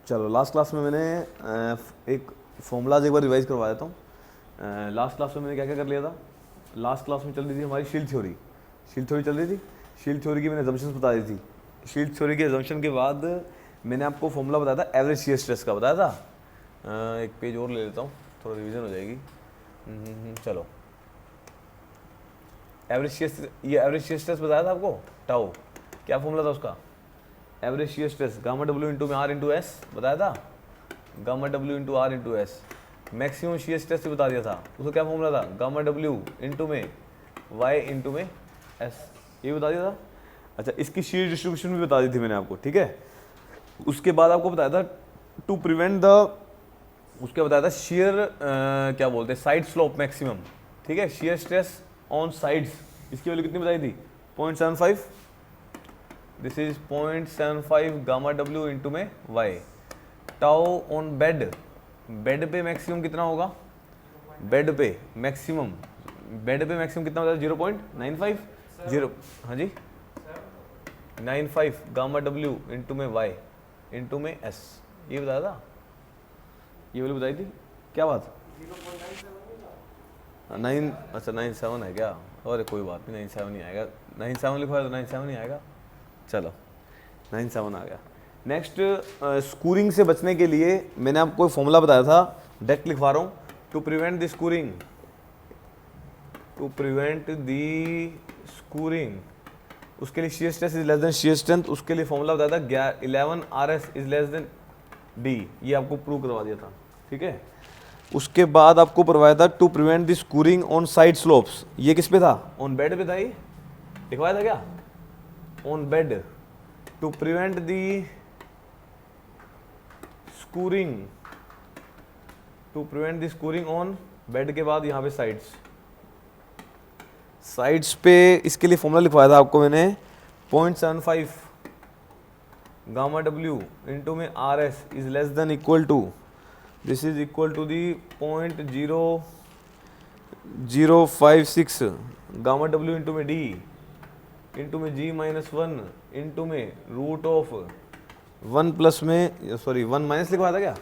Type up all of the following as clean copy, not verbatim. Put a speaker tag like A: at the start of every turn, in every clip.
A: चलो last class में मैंने एक फॉर्मूलाज एक बार रिवाइज करवा देता हूँ। लास्ट क्लास में मैंने क्या क्या कर लिया था। लास्ट क्लास में चल रही थी हमारी शील्ड थ्योरी। शील्ड थ्योरी चल रही थी। शील्ड थ्योरी की मैंने एजम्पशंस बता दी थी। शील्ड थ्योरी के एजम्पशन के बाद मैंने आपको फॉर्मूला बताया था एवरेज शियर स्ट्रेस का, बताया था। एक पेज और ले लेता हूँ, थोड़ा रिवीजन हो जाएगी। चलो एवरेज शियर स्ट्रेस बताया था आपको, टाउ। क्या फॉर्मूला था उसका? Average shear stress gamma W into में आर इंटू एस, बताया था। Gamma W into R into S. Maximum shear stress भी बता दिया था, उसका क्या फॉर्मूला था? गामा डब्ल्यू इंटू में वाई इंटू में एस, ये बता दिया था। अच्छा, इसकी शियर डिस्ट्रीब्यूशन भी बता दी थी मैंने आपको, ठीक है। उसके बाद आपको बताया था टू प्रिवेंट द, उसके बताया था शियर क्या बोलते हैं, साइड स्लोप मैक्सिमम, ठीक है। शियर स्ट्रेस ऑन साइड्स, इसकी वैल्यू कितनी बताई थी? 0.75। This is 0.75 gamma W into में Y. Tau on bed, bed पे मैक्सिमम कितना होगा? बेड पे मैक्सिमम कितना होता है? 0.95 जीरो, हाँ जी 95 गामा डब्ल्यू इंटू में वाई इंटू में एस, ये बताया था। ये वाली बताई थी, क्या बात? 9, अच्छा 97 है क्या? अरे कोई बात नहीं, 97 नहीं आएगा। 97 लिखवा है तो 97 नहीं आएगा। चलो 97 आ गया। नेक्स्ट, स्कूरिंग से बचने के लिए मैंने आपको फॉर्मूला बताया था, डायरेक्ट लिखवा रहा हूँ। टू प्रिवेंट द स्कूरिंग, उसके लिए shear stress is less then shear strength, उसके लिए फॉर्मूला बताया था 11 RS is less then D, ये आपको प्रूव करवा दिया था, ठीक है। उसके बाद आपको करवाया था to prevent the scouring on side slopes, ये किस पे था? ऑन बेड पे था। ये लिखवाया था क्या? On bed, to prevent the scouring on bed के बाद यहाँ पे साइड्स पे इसके लिए फॉर्मूला लिखवाया था आपको मैंने 0.75 गामा डब्ल्यू इंटू में RS is less than equal to, this is equal to the 0.0056 gamma W into में D इंटू में G माइनस 1 इंटू में रूट ऑफ 1 प्लस में, सॉरी 1 माइनस लिखवाया था क्या?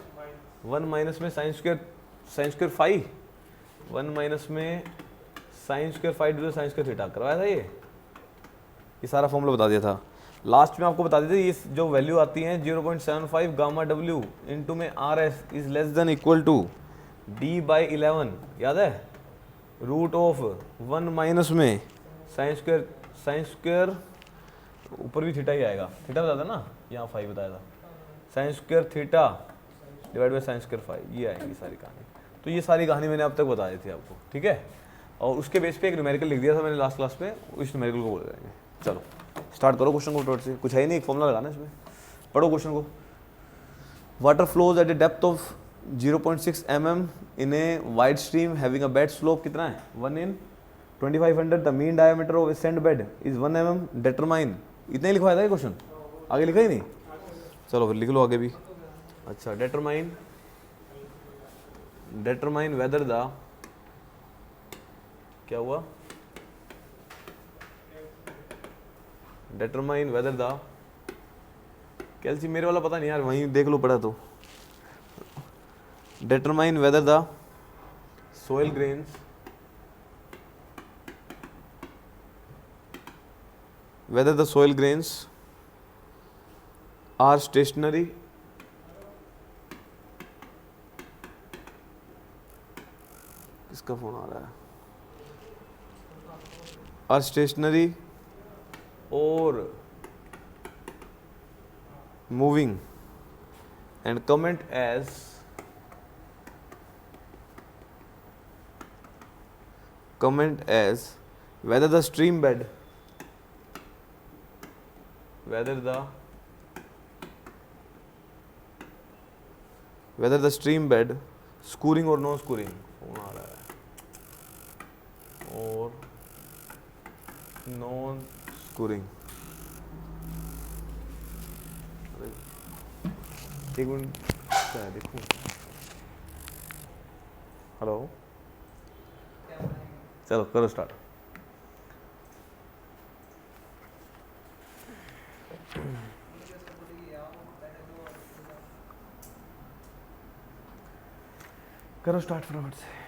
A: 1 माइनस में साइन स्क्वायर फाई, 1 माइनस में sine square phi to sine square theta करवाया था। ये सारा फॉर्मूला बता दिया था। लास्ट में आपको बता देते ये जो वैल्यू आती है 0.75 गामा डब्ल्यू इंटू में RS is less than equal to D/11, याद है, रूट ऑफ 1 माइनस में साइन स्क्वायर ऊपर भी थीटा ही आएगा, थीटा बताया था ना, यहाँ फाई बताया था, sine square theta divide by sine square phi, ये आएगी सारी कहानी। तो ये सारी कहानी मैंने अब तक बता दी थी आपको, ठीक है। और उसके बेस पे एक न्यूमेरिकल लिख दिया था मैंने लास्ट क्लास में, उस न्यूमेरिकल को बोल देंगे। चलो स्टार्ट करो क्वेश्चन को टोट से, कुछ है ही नहीं, एक फॉर्मूला लगाना इसमें। पढ़ो क्वेश्चन को। Water flows at a depth of 0.6 mm in a wide stream having a bed slope कितना है? 1 in 2500। The mean diameter of a sand bed is 1 mm। Determine, इतना ही लिखवाया था ये क्वेश्चन, आगे लिखा ही नहीं। चलो फिर लिख लो आगे भी। अच्छा, डिटरमाइन वेदर द, क्या हुआ? डिटरमाइन वेदर द, कैल्सी मेरे वाला पता नहीं यार, वहीं देख लो पड़ा तो। Determine whether the soil grains are stationary किसका फोन आ रहा है? आर स्टेशनरी और moving and comment as whether the stream bed scouring और नो स्कूरिंग, फोन आ रहा है, और नॉन स्कूरिंग। एक मिनट क्या है देखूँ। हेलो, चलो करो स्टार्ट। करो स्टार्ट फटाफट से।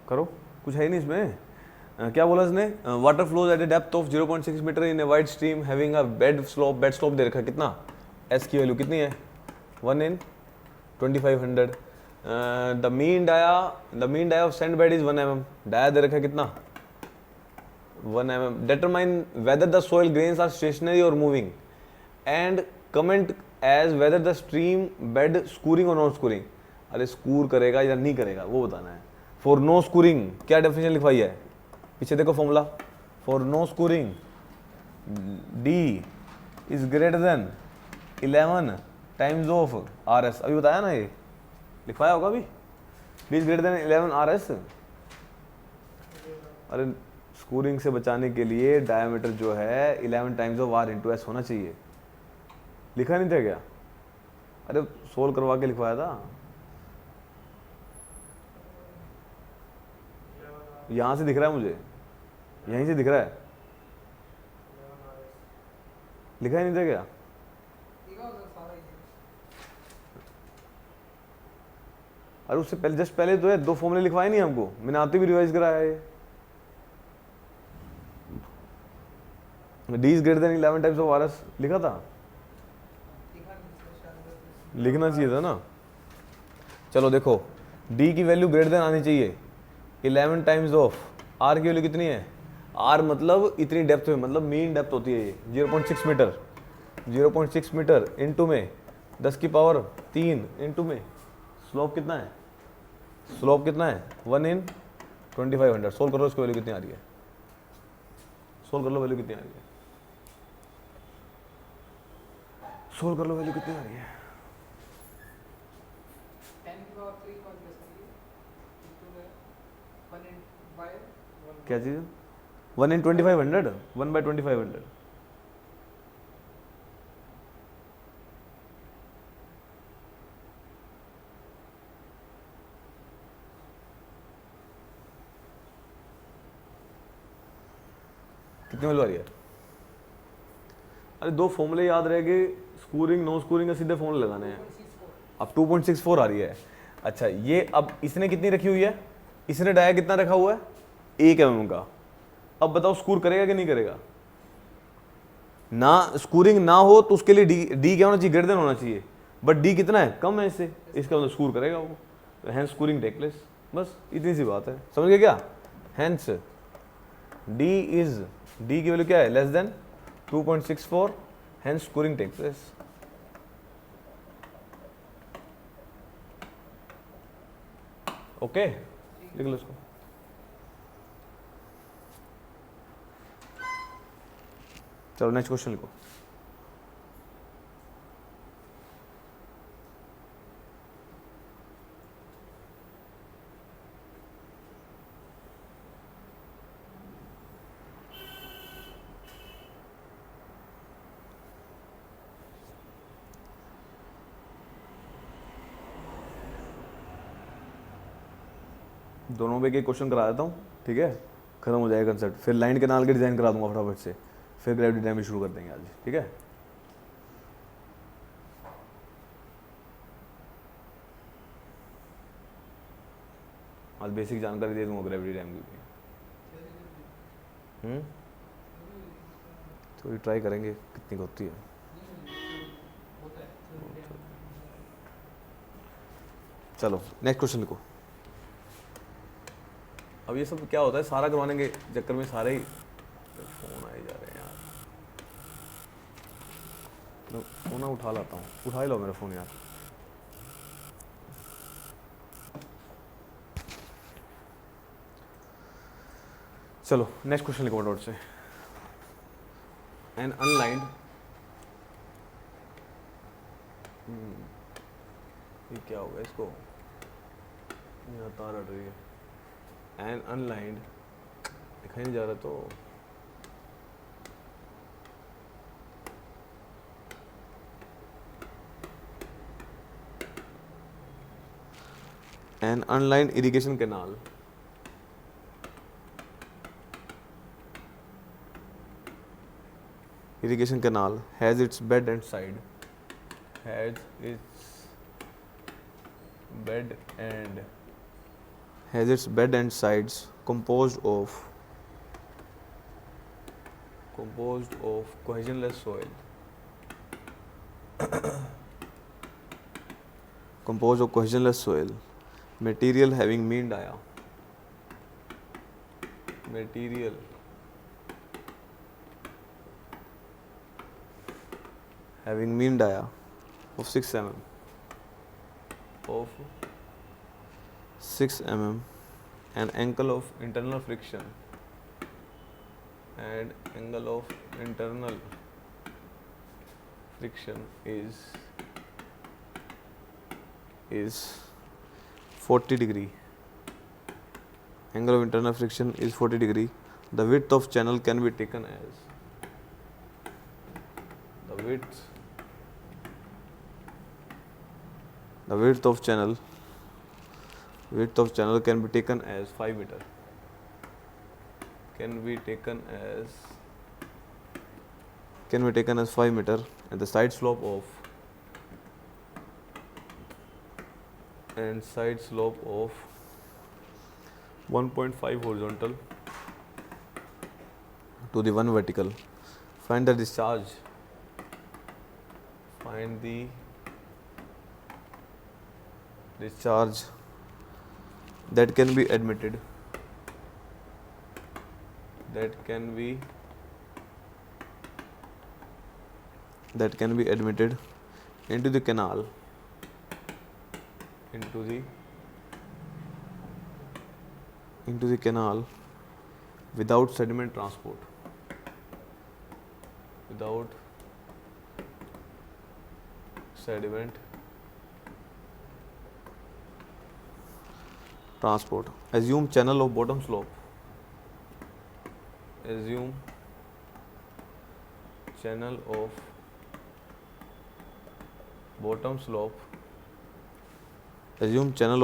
A: करो, कुछ है ही नहीं इसमें। क्या बोला इसने? Water flows at a depth of 0.6 metre in a wide stream having a bed slope दे रखा है। कितना? एस की वैल्यू कितनी है? 1 in 2500। The mean dia of sand bed is 1 mm। Dia दे रखा है कितना? 1 mm। Determine whether the soil grains are stationary or moving and comment as whether the stream bed scouring or non स्कूरिंग। अरे स्कूर करेगा या नहीं करेगा वो बताना है। फॉर नो स्कूरिंग क्या डेफिनेशन लिखवाई है? पीछे देखो formula. For no scouring D is greater than 11 times of R S. अभी बताया ना, ये लिखवाया होगा अभी। D is greater than 11 R S. अरे स्कूरिंग से बचाने के लिए डायमीटर जो है 11 times of R into S होना चाहिए। लिखा नहीं था क्या? अरे सोल्व करवा के लिखवाया था। यहां से दिख रहा है मुझे, यहीं से दिख रहा है। लिखा ही नहीं था क्या? अरे उससे पहले जस्ट पहले तो है, 2 फॉर्मूले लिखवाए नहीं हमको, मैंने आते भी रिवाइज कराया है। D is greater than 11 times of R S लिखा था, लिखना चाहिए था ना। चलो देखो, डी की वैल्यू ग्रेटर देन आनी चाहिए 11 टाइम्स ऑफ आर की वैल्यू कितनी है? आर मतलब इतनी डेप्थ में, मतलब मीन डेप्थ होती है ये 0.6 मीटर। 0.6 मीटर इंटू में 10 की पावर 3 इंटू में स्लोप कितना है? स्लोप कितना है? 1 in 2500। सोल्व करो, इसकी वैल्यू कितनी आ रही है? सोल्व कर लो, वैल्यू कितनी आ रही है? सोल्व कर लो, वैल्यू कितनी आ रही है? क्या चीज? 1 in 2500, 1/2500। कितनी वैल्यू आ रही है? अरे 2 फॉर्मूले याद रह गए, स्कूरिंग नो स्कूरिंग का सीधे फॉर्मूले लगाने हैं। अब 2.64 आ रही है। अच्छा ये अब इसने कितनी रखी हुई है? इसने डाया कितना रखा हुआ है? 1 mm का। अब बताओ स्कूर करेगा कि नहीं करेगा? ना स्कूरिंग ना हो तो उसके लिए डी क्या होना चाहिए? ग्रेटर देन होना चाहिए। बट डी कितना है? कम है इससे, इसका मतलब स्कूर करेगा वो, हैंस स्कूरिंग टेक प्लेस। बस इतनी सी बात है, समझ गए क्या? हैंस डी की वैल्यू क्या है? Less than 2.64, hence scouring take place. Okay, लिख लो इसको। चलो नेक्स्ट क्वेश्चन लिखो। दोनों पे के क्वेश्चन करा देता हूँ, ठीक है? खत्म हो जाएगा कंसेप्ट, फिर लाइन कैनाल के डिजाइन करा दूंगा फटाफट से, फिर ग्रेविटी डैमेज शुरू कर देंगे आज, ठीक है? आज बेसिक जानकारी दे दूंगा ग्रेविटी डैम की। तो ये ट्राई करेंगे कितनी होती है। चलो नेक्स्ट क्वेश्चन लिखो। अब ये सब क्या होता है, सारा करवाने के चक्कर में सारे ही फोन आए जा रहे हैं यार। फोन उठा लाता हूँ, उठा ही लो मेरा फोन यार। चलो नेक्स्ट क्वेश्चन लिखो नोट से। एन अनलाइंड ये क्या होगा इसको, यहाँ तार हट रही है। एन अनलाइंड दिखाई नहीं जा रहा तो an unlined irrigation canal has its bed and side sides composed of cohesionless soil material having mean dia of 6 mm and angle of internal friction is 40 degree. Angle of internal friction is 40 degree. The width of channel can be taken as the width of channel can be taken as 5 meter. Can be taken as 5 meter, and the side slope of 1.5 horizontal to the 1 vertical. Find the discharge that can be admitted into the canal without sediment transport. Assume channel of bottom slope. Assume channel of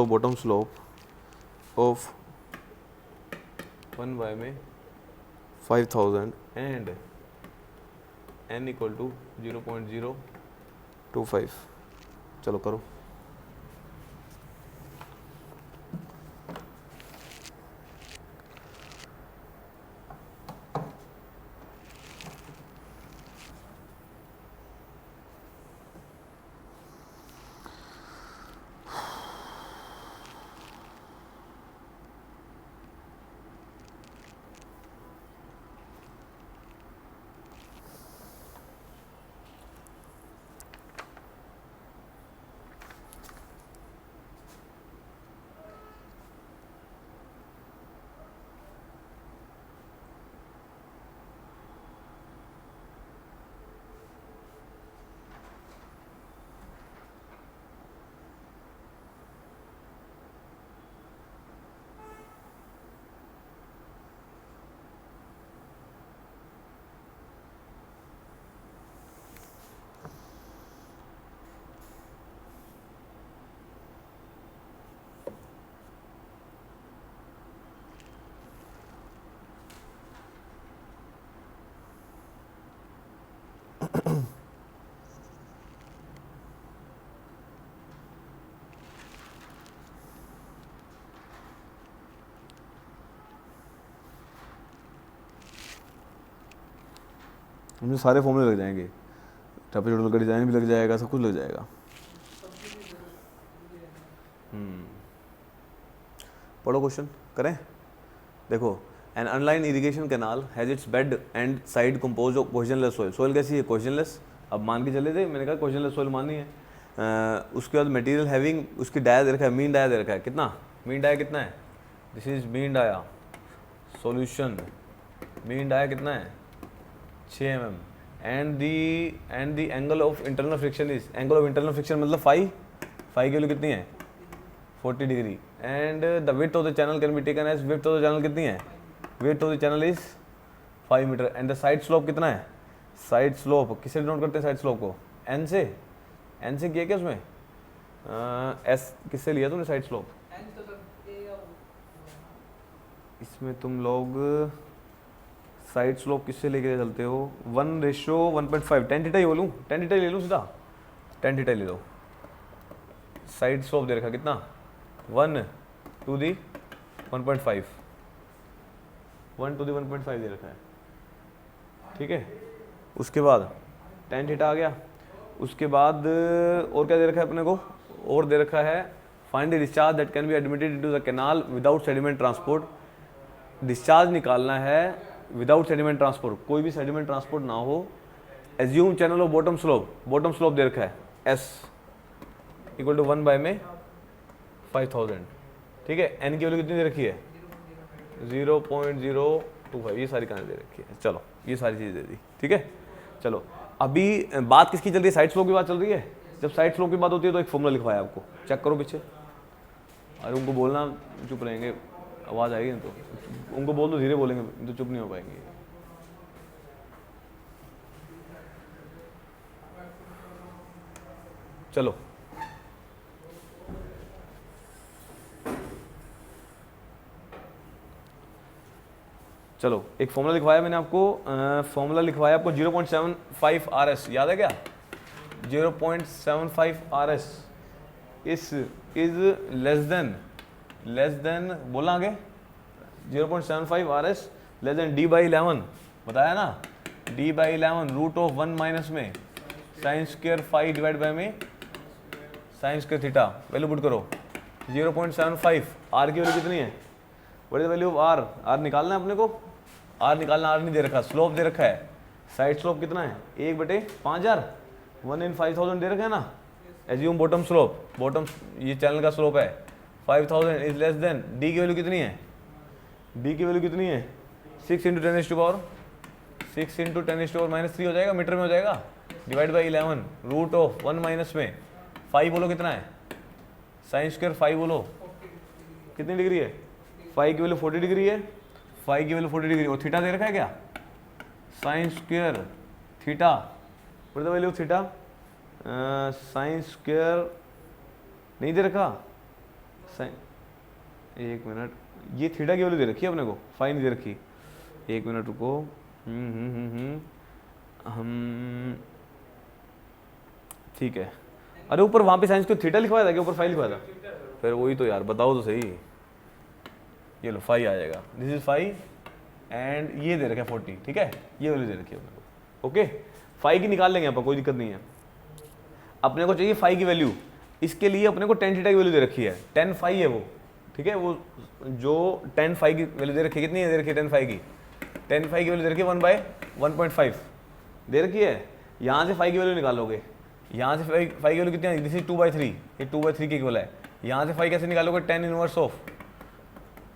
A: bottom slope of 1 by में 5000 and n equal to 0.025. चलो करो। मुझे सारे फॉर्मूले लग जाएंगे, trapezoidal का design भी लग जाएगा, सब कुछ लग जाएगा। पढ़ो क्वेश्चन करें। देखो, an unlined irrigation canal has its bed and side compose of cohesionless soil. Soil कैसी है? कोहेजनलेस। अब मान के चले थे, मैंने कहा कोहेजनलेस सोइल माननी है। उसके बाद मटेरियल हैविंग, उसकी डाया दे रखा है, मीन डाया दे रखा है। कितना मीन डाया कितना है? This is mean dia solution. Mean dia कितना है? 6 mm and the angle of internal friction is, angle of internal friction मतलब फाई की वैल्यू कितनी है 40 degree, and the width of the channel can be taken as, width of the channel कितनी है, width of the channel is 5 metre, and the side slope कितना है, side slope किससे denote करते हैं साइड स्लोप को, एन से किया क्या उसमें, एस किससे लिया तुमने साइड स्लोप, इसमें तुम लोग साइड स्लोप किससे लेके चलते हो, 1:1.5, टेन थीटा ही बोलूँ, टेन थीटा ले लूँ सीधा, टेन थीटा ले लो, साइड स्लोप दे रखा कितना 1:1.5, 1:1.5 दे रखा है, ठीक है। उसके बाद टेन थीटा आ गया, उसके बाद और क्या दे रखा है अपने को, और दे रखा है find the discharge that can be admitted into the canal without sediment transport, discharge निकालना है विदाउट सेडिमेंट ट्रांसपोर्ट, कोई भी सेडिमेंट ट्रांसपोर्ट ना हो, assume channel of bottom slope दे रखा है एस इक्वल टू 1/5000, ठीक है। एन की वैल्यू कितनी दे रखी है 0.025, ये सारी कहानी दे रखी है, चलो ये सारी चीज़ दे दी, ठीक है। चलो अभी बात किसकी चल रही है, साइड स्लोप की बात चल रही है, जब साइड स्लोप की बात होती है तो एक फॉर्मूला लिखवाया आपको, चेक करो पीछे, अरे उनको बोलना चुप रहेंगे, आवाज़ आएगी ना तो उनको बोल दो, धीरे बोलेंगे तो चुप नहीं हो पाएंगे। चलो चलो एक फॉर्मूला लिखवाया मैंने आपको, फॉर्मूला लिखवाया आपको 0.75 RS, याद है क्या, 0.75 RS इज लेस देन बोला आगे, 0.75 RS लेस देन D/11, बताया ना, D/11 रूट ऑफ 1 माइनस में sine square phi divide by में sine square theta, value put करो 0.75, R की वैल्यू कितनी है, what is the value of R निकालना है अपने को, R निकालना, R नहीं दे रखा, स्लोप दे रखा है, साइड स्लोप कितना है 1/5000, 1/5000 दे रखा है ना, एज्यूम बॉटम स्लोप, बॉटम ये चैनल का स्लोप है 5000 इज लेस देन, D की वैल्यू कितनी है, D की वैल्यू कितनी है 6 × 10⁻⁻, 6 × 10⁻³ हो जाएगा, मीटर में हो जाएगा, divide by 11 root of 1 minus में फाई बोलो कितना है, साइन स्क्वायर फाई बोलो कितनी डिग्री है, फाई की वैल्यू 40 डिग्री है, फाई की वैल्यू 40 डिग्री, और थीटा दे रखा है क्या, sign square theta, what is the value of theta, sine square नहीं दे रखा, साइन, एक मिनट, ये थीटा की वैल्यू दे रखी है अपने को, फाई नहीं दे रखी, एक मिनट रुको, हम ठीक है, अरे ऊपर वहाँ पे साइंस को थीटा लिखवाया था क्या, ऊपर फाई लिखवाया था, फिर वही तो यार बताओ तो सही, ये लो फाई आ जाएगा, दिस इज फाई एंड ये दे रखा है 40, ठीक है, ये वैल्यू दे रखी है अपने को, ओके। फाई की निकाल लेंगे अपन, कोई दिक्कत नहीं है, अपने को चाहिए फाई की वैल्यू, इसके लिए अपने को टेन थीटा की वैल्यू दे रखी है, 10 फाई है वो, ठीक है, वो जो 10 फाई की वैल्यू दे रखी है, कितनी है दे रखी है 10 फाई की, 10 फाई की वैल्यू दे रखी है 1/1.5 दे रखी है, यहाँ से फाई की वैल्यू निकालोगे, यहाँ से फाई की वैल्यू कितनी है, दिस इज 2/3, ये 2/3 के इक्वल है, यहाँ से फाई कैसे निकालोगे, 10 इनवर्स ऑफ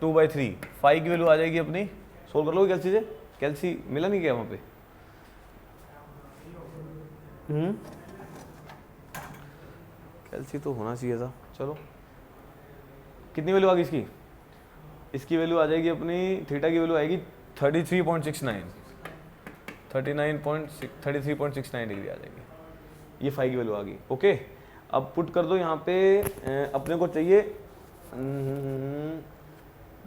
A: 2/3, फाई की वैल्यू आ जाएगी अपनी, सोल्व कर लोगे कैल्सी से, कैल्सी मिला नहीं क्या वहाँ पे, कैल्सी तो होना चाहिए था, चलो कितनी वैल्यू आ गई इसकी, इसकी वैल्यू आ जाएगी अपनी, थीटा की वैल्यू आएगी 33.69 डिग्री आ जाएगी, ये फाई की वैल्यू आ गई, ओके। अब पुट कर दो यहाँ पे, अपने को चाहिए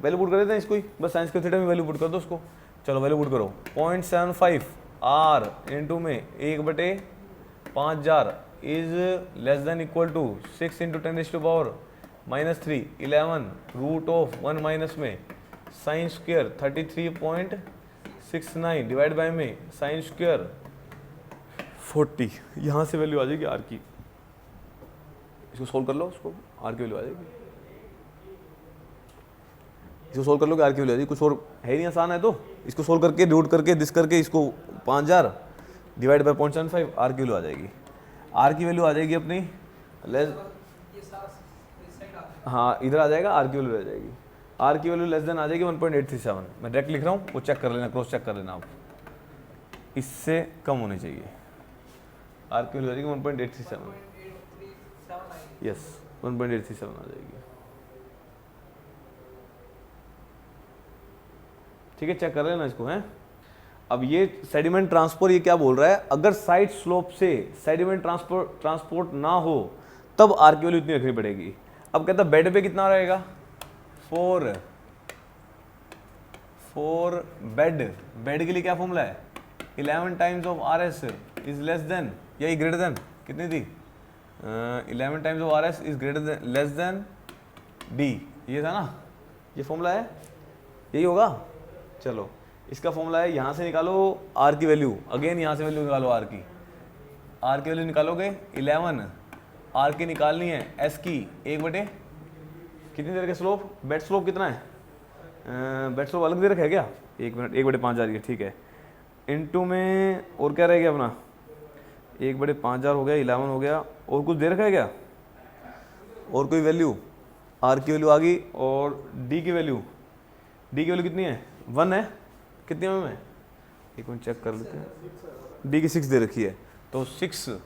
A: वैल्यू पुट कर देते हैं इसको ही, बस साइंस के थीटा में वैल्यू पुट कर दो उसको, चलो वैल्यू पुट करो, 0.75 R इंटू में 1/5000 is less than equal to 6 × 10⁻³ 11 root of 1 minus में साइन स्क्वायर 33.69 डिवाइड बाय में साइन स्क्वायर 40, यहाँ से वैल्यू आ जाएगी R की, इसको सोल्व कर लो, उसको R की वैल्यू आ जाएगी, इसको सोल्व कर लो कि R की वैल्यू आ जाएगी, कुछ और है नहीं, आसान है, तो इसको सोल्व करके रूट करके दिस करके इसको 5000 डिवाइड बाय 0.75 R की वैल्यू आ जाएगी, R की वैल्यू आ जाएगी अपनी लेस, हाँ इधर आ जाएगा, R की वैल्यू आ जाएगी, R की वैल्यू लेस देन आ जाएगी 1.837, मैं डायरेक्ट लिख रहा हूँ, वो चेक कर लेना, क्रॉस चेक कर लेना आप, इससे कम होनी चाहिए। आर की वैल्यू आ जाएगी 1.837। यस 1.837 आ जाएगी। ठीक है, चेक कर लेना इसको हैं। अब ये सेडिमेंट ट्रांसपोर्ट ये क्या बोल रहा है, अगर साइड स्लोप से सेडिमेंट ट्रांसपोर्ट ना हो तब आर की वैल्यू इतनी रखनी पड़ेगी। अब कहता है बेड पे कितना रहेगा, 4 बेड के लिए क्या फॉर्मूला है, 11 times of R S is less then या ग्रेटर देन, कितनी थी 11 times of R S is greater than less than D, ये था ना, ये फॉर्मूला है, यही होगा। चलो इसका फॉर्मूला है, यहाँ से निकालो आर की वैल्यू, अगेन यहाँ से वैल्यू निकालो आर की वैल्यू निकालोगे 11, आर की निकालनी है एस की 1/, कितनी देर के स्लोप, बेड स्लोप कितना है, बेड स्लोप अलग दे रखा है क्या, 1 मिनट 1/5 जा रही है, ठीक है, इनटू में और क्या रह गया अपना 1/5000 हो गया, 11 हो गया, और कुछ दे रखा है क्या, और कोई वैल्यू, आर की वैल्यू आ गई, और डी की वैल्यू कितनी है 1 है, कितनी में एक मिनट चेक कर लेते हैं, डी की 6 दे रखी है, तो 6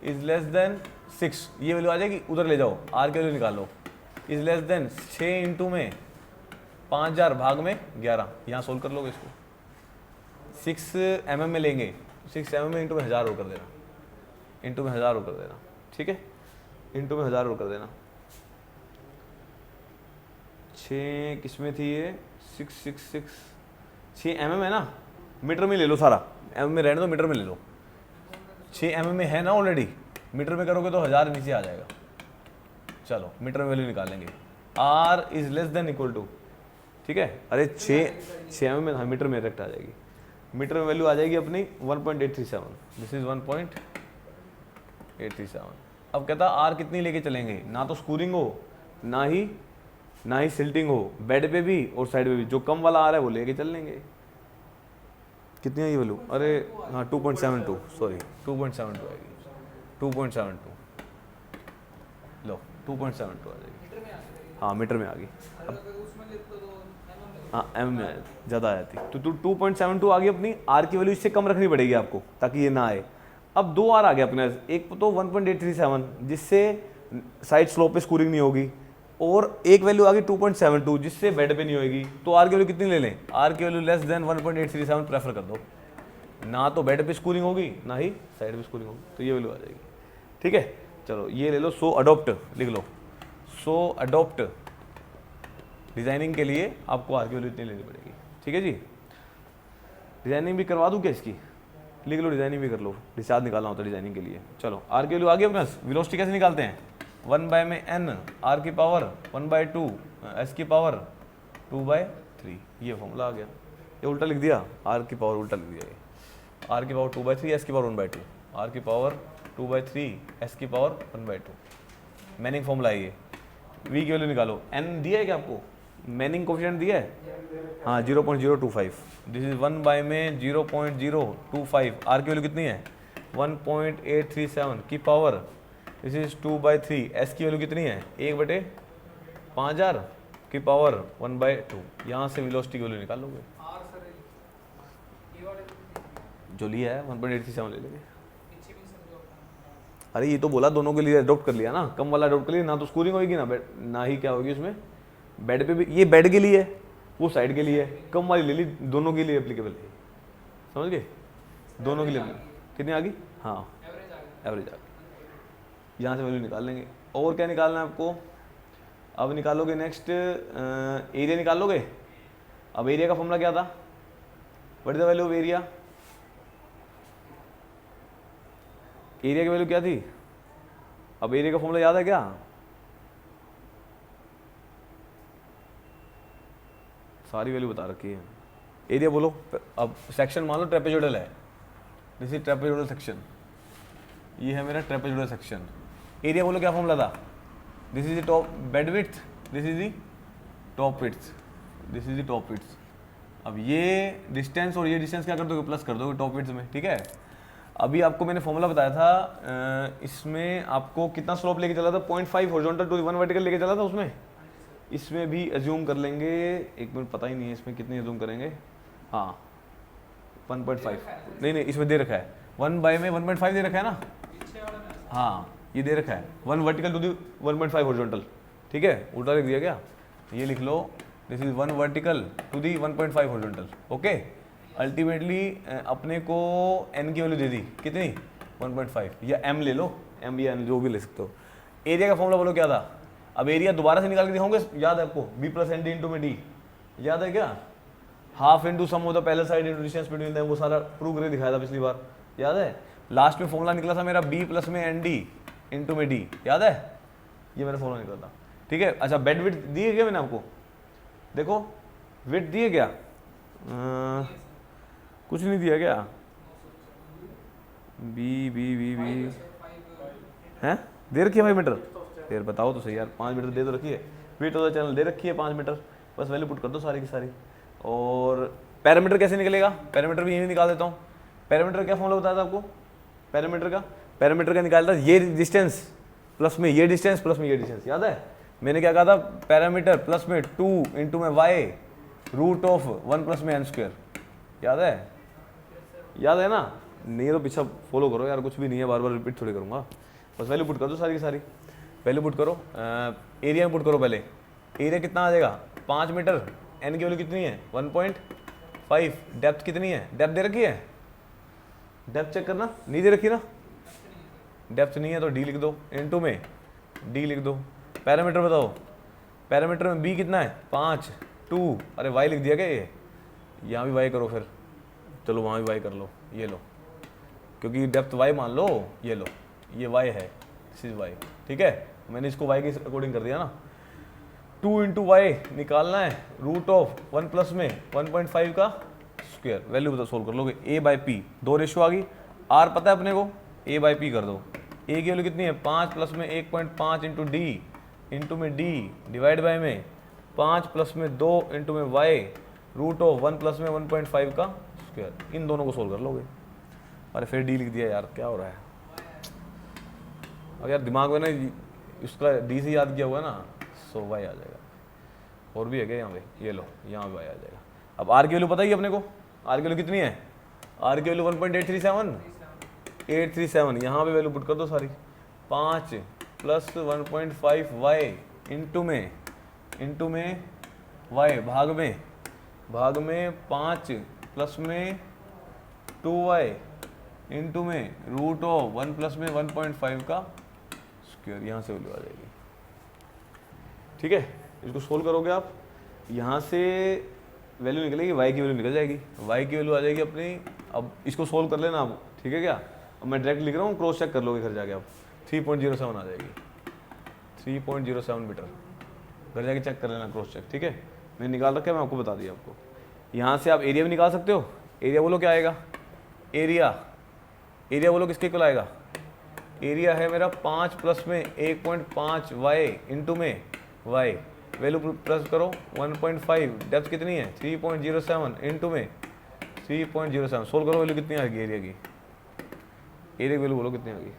A: इज लेस देन 6, ये वैल्यू आ जाएगी, उधर ले जाओ, आर की वैल्यू निकालो, इज लेस देन 6 इंटू में 5000 भाग में 11, यहाँ सोल्व कर लोगे इसको, 6 mm में लेंगे, 6 mm में इंटू में 1000 कर देना, इंटू में 1000 कर देना, ठीक है, इंटू में 1000 कर देना, 6 किस में थी ये 6 mm है ना, मीटर में ले लो सारा, mm में रहने दो, मीटर में ले लो, 6 mm में है ना ऑलरेडी, मीटर में करोगे तो 1000 नीचे आ जाएगा। चलो मीटर में वैल्यू निकालेंगे, r is less than equal to, ठीक है, अरे 6 mm में, हाँ मीटर में डायरेक्ट आ जाएगी, मीटर में वैल्यू आ जाएगी अपनी 1.837, दिस इज 1.837। अब कहता r कितनी लेके चलेंगे, ना तो स्कूरिंग हो ना ही सिल्टिंग हो, बेड पे भी और साइड पे भी, जो कम वाला आ रहा है वो लेके चल लेंगे। कितनी है ये वैल्यू, अरे हाँ 2.72, सॉरी 2.72 आएगी, 2.72 लो 2.72 आ जाएगी, हाँ मीटर में आ गई, हाँ एम में ज़्यादा आ जाती, तो 2.72 आ गई अपनी, आर की वैल्यू इससे कम रखनी पड़ेगी आपको ताकि ये ना आए। अब 2 आर आ गया अपने, एक तो 1.837 जिससे साइड स्लोप पे स्कूरिंग नहीं होगी, और एक वैल्यू आ गई 2.72 जिससे बेड पे नहीं होगी, तो आर की वैल्यू कितनी ले लें, आर की वैल्यू लेस देन 1.837 प्रेफर कर दो, ना तो बेड पे स्कूरिंग होगी ना ही साइड पे स्कूरिंग होगी, तो ये वैल्यू आ जाएगी, ठीक है। चलो ये ले लो, सो अडोप्ट लिख लो, सो अडोप्ट डिजाइनिंग के लिए आपको आर की वैल्यू इतनी लेनी पड़ेगी, ठीक है जी। डिजाइनिंग भी करवा दूँ क्या इसकी, लिख लो, डिजाइनिंग भी कर लो, डिस्चार्ज निकालना होता है डिजाइनिंग के लिए। चलो आर की वैल्यू आ गई अपने, वेलोसिटी कैसे निकालते हैं, 1 में n, r की पावर 1/2, s की पावर 2/3, ये फॉर्मूला आ गया, ये उल्टा लिख दिया, r की पावर उल्टा लिख दिया, ये r की पावर 2/3, s की पावर 1/2, r की पावर 2/3, s की पावर 1/2, मैनिंग फॉर्मूला है ये। v की वैल्यू निकालो, n दिया है क्या आपको, मैनिंग कोफिशिएंट दिया है, हाँ 0.025, दिस इज 1 में 0.025, r की वैल्यू कितनी है 1.837 की पावर, दिस इज 2/3, s की वैल्यू कितनी है 1/5000 की पावर 1/2, यहाँ से वेलोसिटी की वैल्यू निकाल लोगे, जो लिया है 1.837 ले लेंगे। अरे ये तो बोला दोनों के लिए अडॉप्ट कर लिया ना, कम वाला अडॉप्ट कर लिया, ना तो स्कोरिंग होगी ना ही क्या होगी उसमें, बेड पे भी, ये बेड के लिए है, वो साइड के लिए है, कम वाली ले ली, दोनों के लिए एप्लीकेबल है, समझ गए, दोनों के लिए कितनी आ गई, हाँ एवरेज आ गई, यहाँ से वैल्यू निकाल लेंगे। और क्या निकालना है आपको, अब निकालोगे नेक्स्ट एरिया निकालोगे। अब एरिया का फॉर्मूला क्या था, what is the value of area, area की वैल्यू क्या थी, अब एरिया का फॉर्मूला याद है क्या, सारी वैल्यू बता रखी है, एरिया बोलो। अब सेक्शन मान लो ट्रेपेजोइडल है, दिस इज ट्रेपेजोइडल सेक्शन, ये है मेरा ट्रेपेजोइडल सेक्शन, एरिया बोलो क्या फॉर्मूला था, this is the top bed width, this is the top width, this is the top width. अब ये डिस्टेंस और ये डिस्टेंस क्या कर दोगे, प्लस कर दोगे टॉप विड्थ में, ठीक है। अभी आपको मैंने फॉर्मूला बताया था, इसमें आपको कितना स्लोप लेके चला था, 0.5 हॉरिजॉन्टल टू 1 वर्टिकल लेके चला था उसमें, इसमें भी एज्यूम कर लेंगे, एक मिनट पता ही नहीं है इसमें कितनी एज्यूम करेंगे, हाँ 1.5 नहीं इसमें दे रखा है 1 बाय में 1.5 दे रखा है ना, हाँ ये दे रखा है 1 वर्टिकल टू दी 1.5 हॉरिजॉन्टल, ठीक है, उल्टा लिख दिया क्या, ये लिख लो this is 1 vertical to the 1.5 horizontal, okay. Ultimately अपने को n की वैल्यू दे दी कितनी 1.5, या m ले लो, m या n जो भी ले सकते हो। एरिया का फॉर्मूला बोलो क्या था, अब एरिया दोबारा से निकाल के दिखाओगे, याद है आपको, b plus N D into में डी, याद है क्या, half into sum of the पहले side into distance between them, वो सारा प्रूव करके दिखाया था पिछली बार, याद है। लास्ट में फॉर्मूला निकला था मेरा b प्लस में एन डी इंटू में डी, याद है, ये मेरा फॉर्मूला निकला था, ठीक है। अच्छा बेड विड्थ दी है क्या मैंने आपको, देखो विड्थ दी है क्या, कुछ नहीं दिया क्या, बी बी बी बी हैं दे रखी है 5 मीटर, फिर बताओ तो सही यार, 5 मीटर दे तो रखी है, वेट ऑफ द चैनल दे रखी है 5 मीटर, बस वैल्यू पुट कर दो सारी की सारी। और पैरामीटर कैसे निकलेगा, पैरामीटर भी यही निकाल देता हूँ। पैरामीटर क्या फॉर्मूला बताया था आपको पैरामीटर का निकालता ये डिस्टेंस प्लस में ये डिस्टेंस प्लस में ये डिस्टेंस, याद है मैंने क्या कहा था, पैरामीटर प्लस में 2 इंटू में वाई रूट ऑफ 1 प्लस में एन स्क्वायर, याद है ना, नहीं तो पीछे फॉलो करो यार, कुछ भी नहीं है, बार बार रिपीट थोड़ी करूँगा, बस वैल्यू पुट कर दो सारी की सारी, वैल्यू पुट करो, एरिया में पुट करो पहले, एरिया कितना आ जाएगा 5 मीटर, एन की वैल्यू कितनी है 1.5, डेप्थ कितनी है, डेप्थ दे रखी है, डेप्थ चेक करना, नहीं दे रखी ना, डेप्थ नहीं है तो डी लिख दो, इनटू में डी लिख दो। पैरामीटर बताओ, पैरामीटर में बी कितना है 5 2, अरे वाई लिख दिया क्या, ये यहाँ भी वाई करो, फिर चलो वहाँ भी वाई कर लो, ये लो, क्योंकि डेप्थ वाई मान लो, ये लो ये वाई है, दिस इज वाई, ठीक है, मैंने इसको वाई के अकॉर्डिंग कर दिया ना। 2 इंटू वाई निकालना है रूट ऑफ 1 प्लस में 1.5 का स्क्वायर, वैल्यू बताओ सोल्व कर लोगे, ए बाई पी, 2 रेशियो आ गई, आर पता है अपने को, ए बाई पी कर दो, ए की वैल्यू कितनी है 5 प्लस में 1.5 इंटू डी इंटू में डी डिवाइड बाई में 5 प्लस में 2 इंटू में वाई रूट ऑफ 1 प्लस में 1.5 का स्क्वायर, इन दोनों को सोल्व कर लोगे। अरे फिर डी लिख दिया यार, क्या हो रहा है, अब यार दिमाग में ना इसका डी से याद किया हुआ ना, सो वाई आ जाएगा, और भी है क्या यहाँ पे, ये लो यहाँ पे वाई आ जाएगा। अब आर की वैल्यू पता ही अपने को, आर की वैल्यू कितनी है, आर की वैल्यू 1.837, यहाँ पे वैल्यू पुट कर दो सारी, 5 प्लस 1.5 वाई इंटू में वाई भाग में 5 प्लस में 2 वाई इंटू में रूट ऑफ 1 प्लस में 1.5 का स्क्वायर, यहाँ से वैल्यू आ जाएगी, ठीक है। इसको सोल्व करोगे आप, यहाँ से वैल्यू निकलेगी, वाई की वैल्यू निकल जाएगी, वाई की वैल्यू आ जाएगी अपनी। अब इसको सोल्व कर लेना आप, ठीक है क्या, अब मैं डायरेक्ट लिख रहा हूँ, क्रॉस चेक कर लोगे घर जाके आप, 3.07 आ जाएगी, 3.07 मीटर, घर जाके चेक कर लेना क्रॉस चेक, ठीक है, मैंने निकाल रखा है, मैं आपको बता दिया आपको। यहाँ से आप एरिया भी निकाल सकते हो, एरिया बोलो क्या आएगा, एरिया बोलो किसके इक्वल आएगा, एरिया है मेरा 5 प्लस में 1.5 वाई इंटू में वाई, वैल्यू प्लस करो 1.5, डेप्थ कितनी है 3.07 इंटू में 3.07, सोल्व करो, वैल्यू कितनी आएगी एरिया की वैल्यू बोलो कितनी आएगी,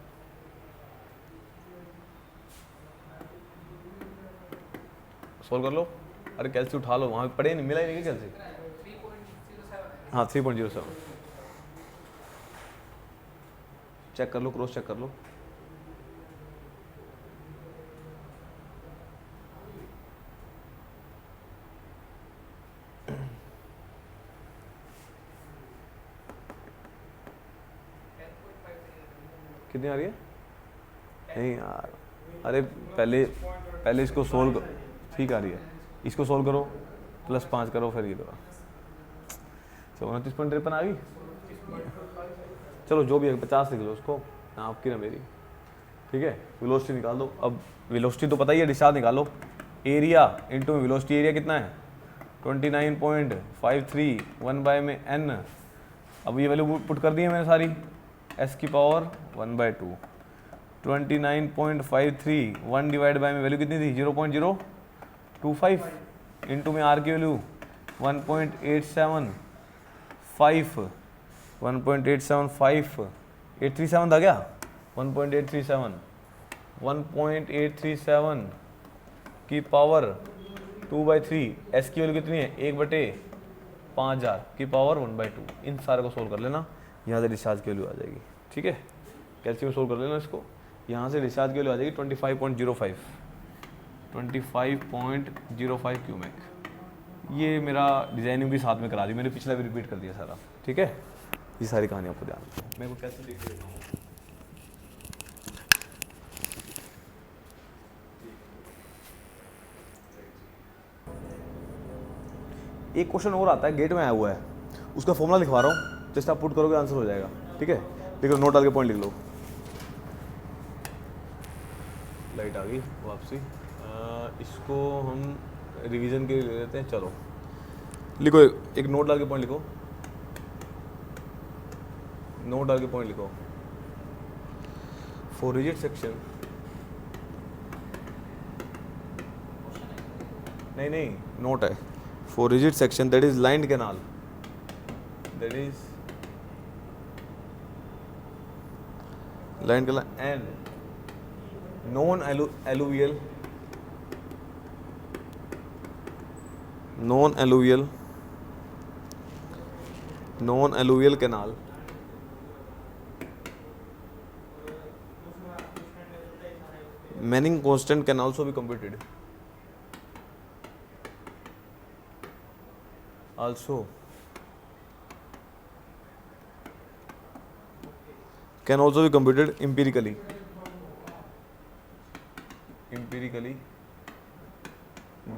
A: सोल्व कर लो, अरे कैलसी उठा लो, वहाँ पड़े नहीं, मिला ही नहीं कैलसी, हाँ 3.07, चेक कर लो, क्रॉस चेक कर लो, कितनी आ रही है, नहीं यार, अरे पहले इसको सोल्व, ठीक आ रही है, इसको सोल्व करो +5 करो, फिर ये करो, 29.53 आ गई, चलो जो भी है 50 लिख लो उसको, ना आपकी ना मेरी, ठीक है। वेलोसिटी निकाल दो, अब वेलोसिटी तो पता ही है, डिस्चार्ज निकालो, एरिया इंटू में वेलोसिटी, एरिया कितना है 29.53 1 बाय में n, अब ये वैल्यू पुट कर दी है मैंने सारी, s की पावर 1/2, 29.53 1 डिवाइड बाय में वैल्यू कितनी थी 0.025 इंटू में r की वैल्यू 1.875 837 था क्या, 1.837 की पावर 2/3, s की वैल्यू कितनी है 1/2 5000 की पावर 1/2। इन सारे को सोल्व कर लेना, यहाँ से डिस्चार्ज की वैल्यू आ जाएगी। ठीक है, कैल्शियम सोल्व कर लेना इसको, यहाँ से डिस्चार्ज की वैल्यू आ जाएगी 25.05 क्यूमेक। ये मेरा डिजाइनिंग भी साथ में करा दी मैंने, पिछला भी रिपीट कर दिया सारा। ठीक है, ये सारी कहानी आपको ध्यान रखो। मेरे को कैसे देख लेता हूँ, एक क्वेश्चन और आता है गेट में आया हुआ है, उसका फॉर्मूला लिखवा रहा हूँ, जस्ट आप पुट करोगे आंसर हो जाएगा। ठीक है, लिख लो, नोट डाल के पॉइंट लिख लो। लाइट आ गई वापसी, इसको हम रिवीजन के लिए ले लेते हैं। चलो लिखो, एक नोट डाल के पॉइंट लिखो, नोट डाल के पॉइंट लिखो। फॉर रिजिड सेक्शन, नहीं नोट है, for rigid section that is lined canal, that is lined canal and non-alluvial canal Manning constant can also be computed. Also can also be computed empirically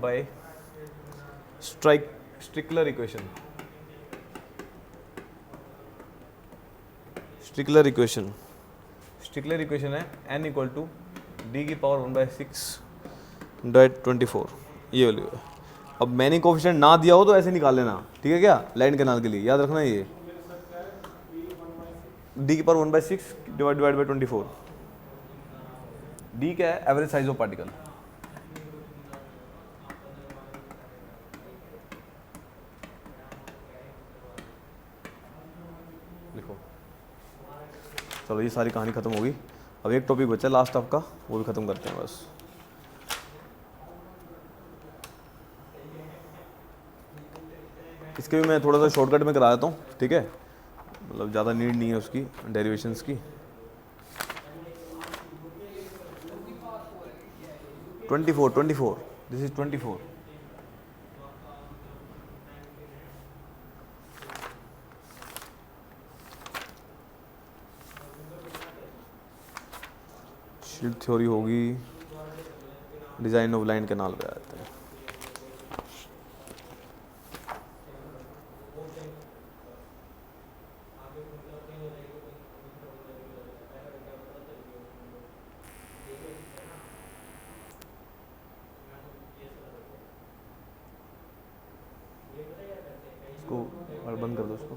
A: by Strickler equation. Strickler equation है n equal to d की power 1/6/24, ये value है। अब मैंने coefficient ना दिया हो तो ऐसे निकाल लेना, ठीक है क्या, लाइन कैनाल के लिए याद रखना, ये d की पावर 1/6 डिवाइड बाई 24। d क्या है, एवरेज साइज ऑफ पार्टिकल। लिखो, चलो ये सारी कहानी खत्म होगी। अब एक टॉपिक बचा लास्ट आपका, वो भी खत्म करते हैं बस। इसके भी मैं थोड़ा सा शॉर्टकट में करा देता हूँ, ठीक है, मतलब ज़्यादा नीड नहीं है उसकी डेरिवेशंस की। 24 दिस इज 24। शील्ड थ्योरी होगी, डिजाइन ऑफ लाइन कैनाल पे आते हैं। इसको और बंद कर दो उसको,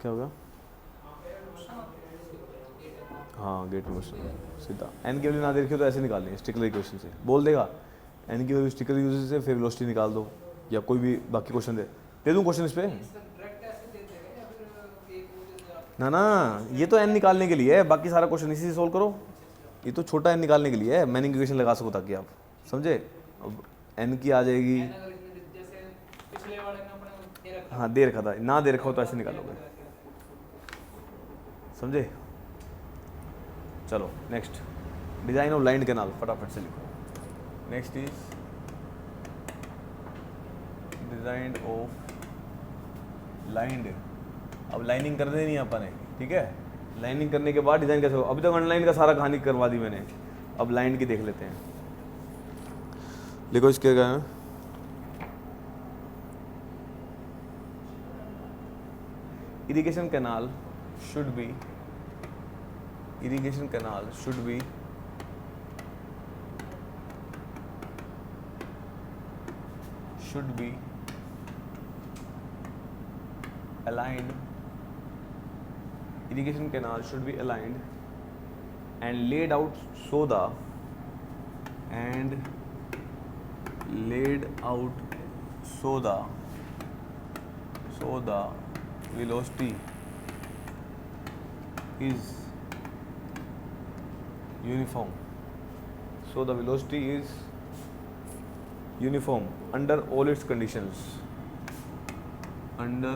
A: क्या होगा, हाँ गेट मोशन सीधा। एन की वैल्यू ना देखिए तो ऐसे निकालनी है, स्टिकलर इक्वेशन से बोल देगा एन की वैल्यू स्टिकलर इक्वेशन से, फिर वेलोसिटी निकाल दो, या कोई भी बाकी क्वेश्चन दे दूँ क्वेश्चन इस पे ना, ये तो एन निकालने के लिए है, बाकी सारा क्वेश्चन इसी से सोल्व करो। ये तो छोटा एन निकालने के लिए है, मैनिंग इक्वेशन लगा सको ताकि आप समझे। अब एन की आ जाएगी, हाँ दे रखा था, ना दे रखा हो तो ऐसे निकालोगे, समझे। चलो next, design of line canal, फटाफट से लिखो। Next is design of lined. अब लाइनिंग कर देनी है अपन ने, ठीक है, लाइनिंग करने के बाद डिजाइन कैसे हो। अभी तक अनलाइन का सारा कहानी करवा दी मैंने, अब लाइन की देख लेते हैं। लिखो इसके क्या है, irrigation canal should be aligned, irrigation canal should be aligned and laid out so the velocity is uniform. So the velocity is uniform under all its conditions. under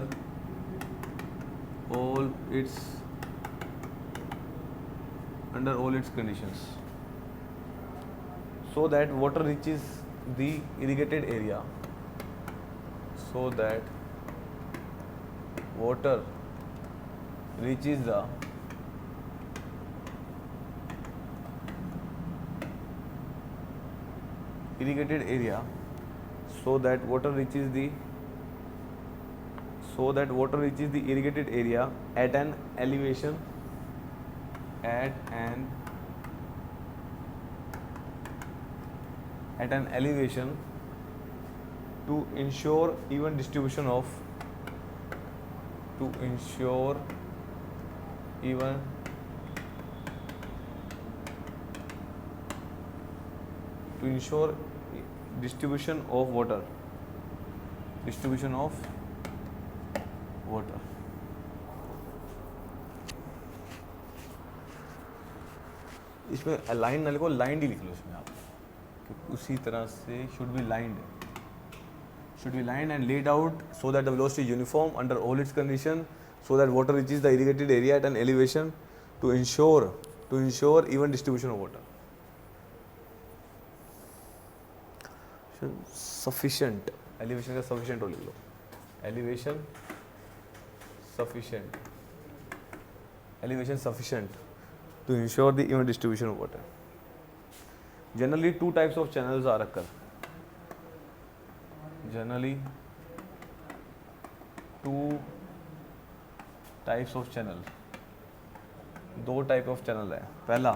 A: all its conditions, so that water reaches the irrigated area, so that water reaches the irrigated area, so that water reaches the irrigated area at an elevation to ensure even distribution of water. इसमें align ना लिखो, lined ही लिख लो इसमें आप, क्योंकि उसी तरह से should be lined and laid out so that the velocity is uniform under all its conditions, so that water reaches the irrigated area at an elevation to ensure even distribution of water. Sufficient, elevation का sufficient हो लिख लो, elevation sufficient to ensure the even distribution of water. Generally two types of channels are occur. Generally two types of channel, दो type of channel है. पहला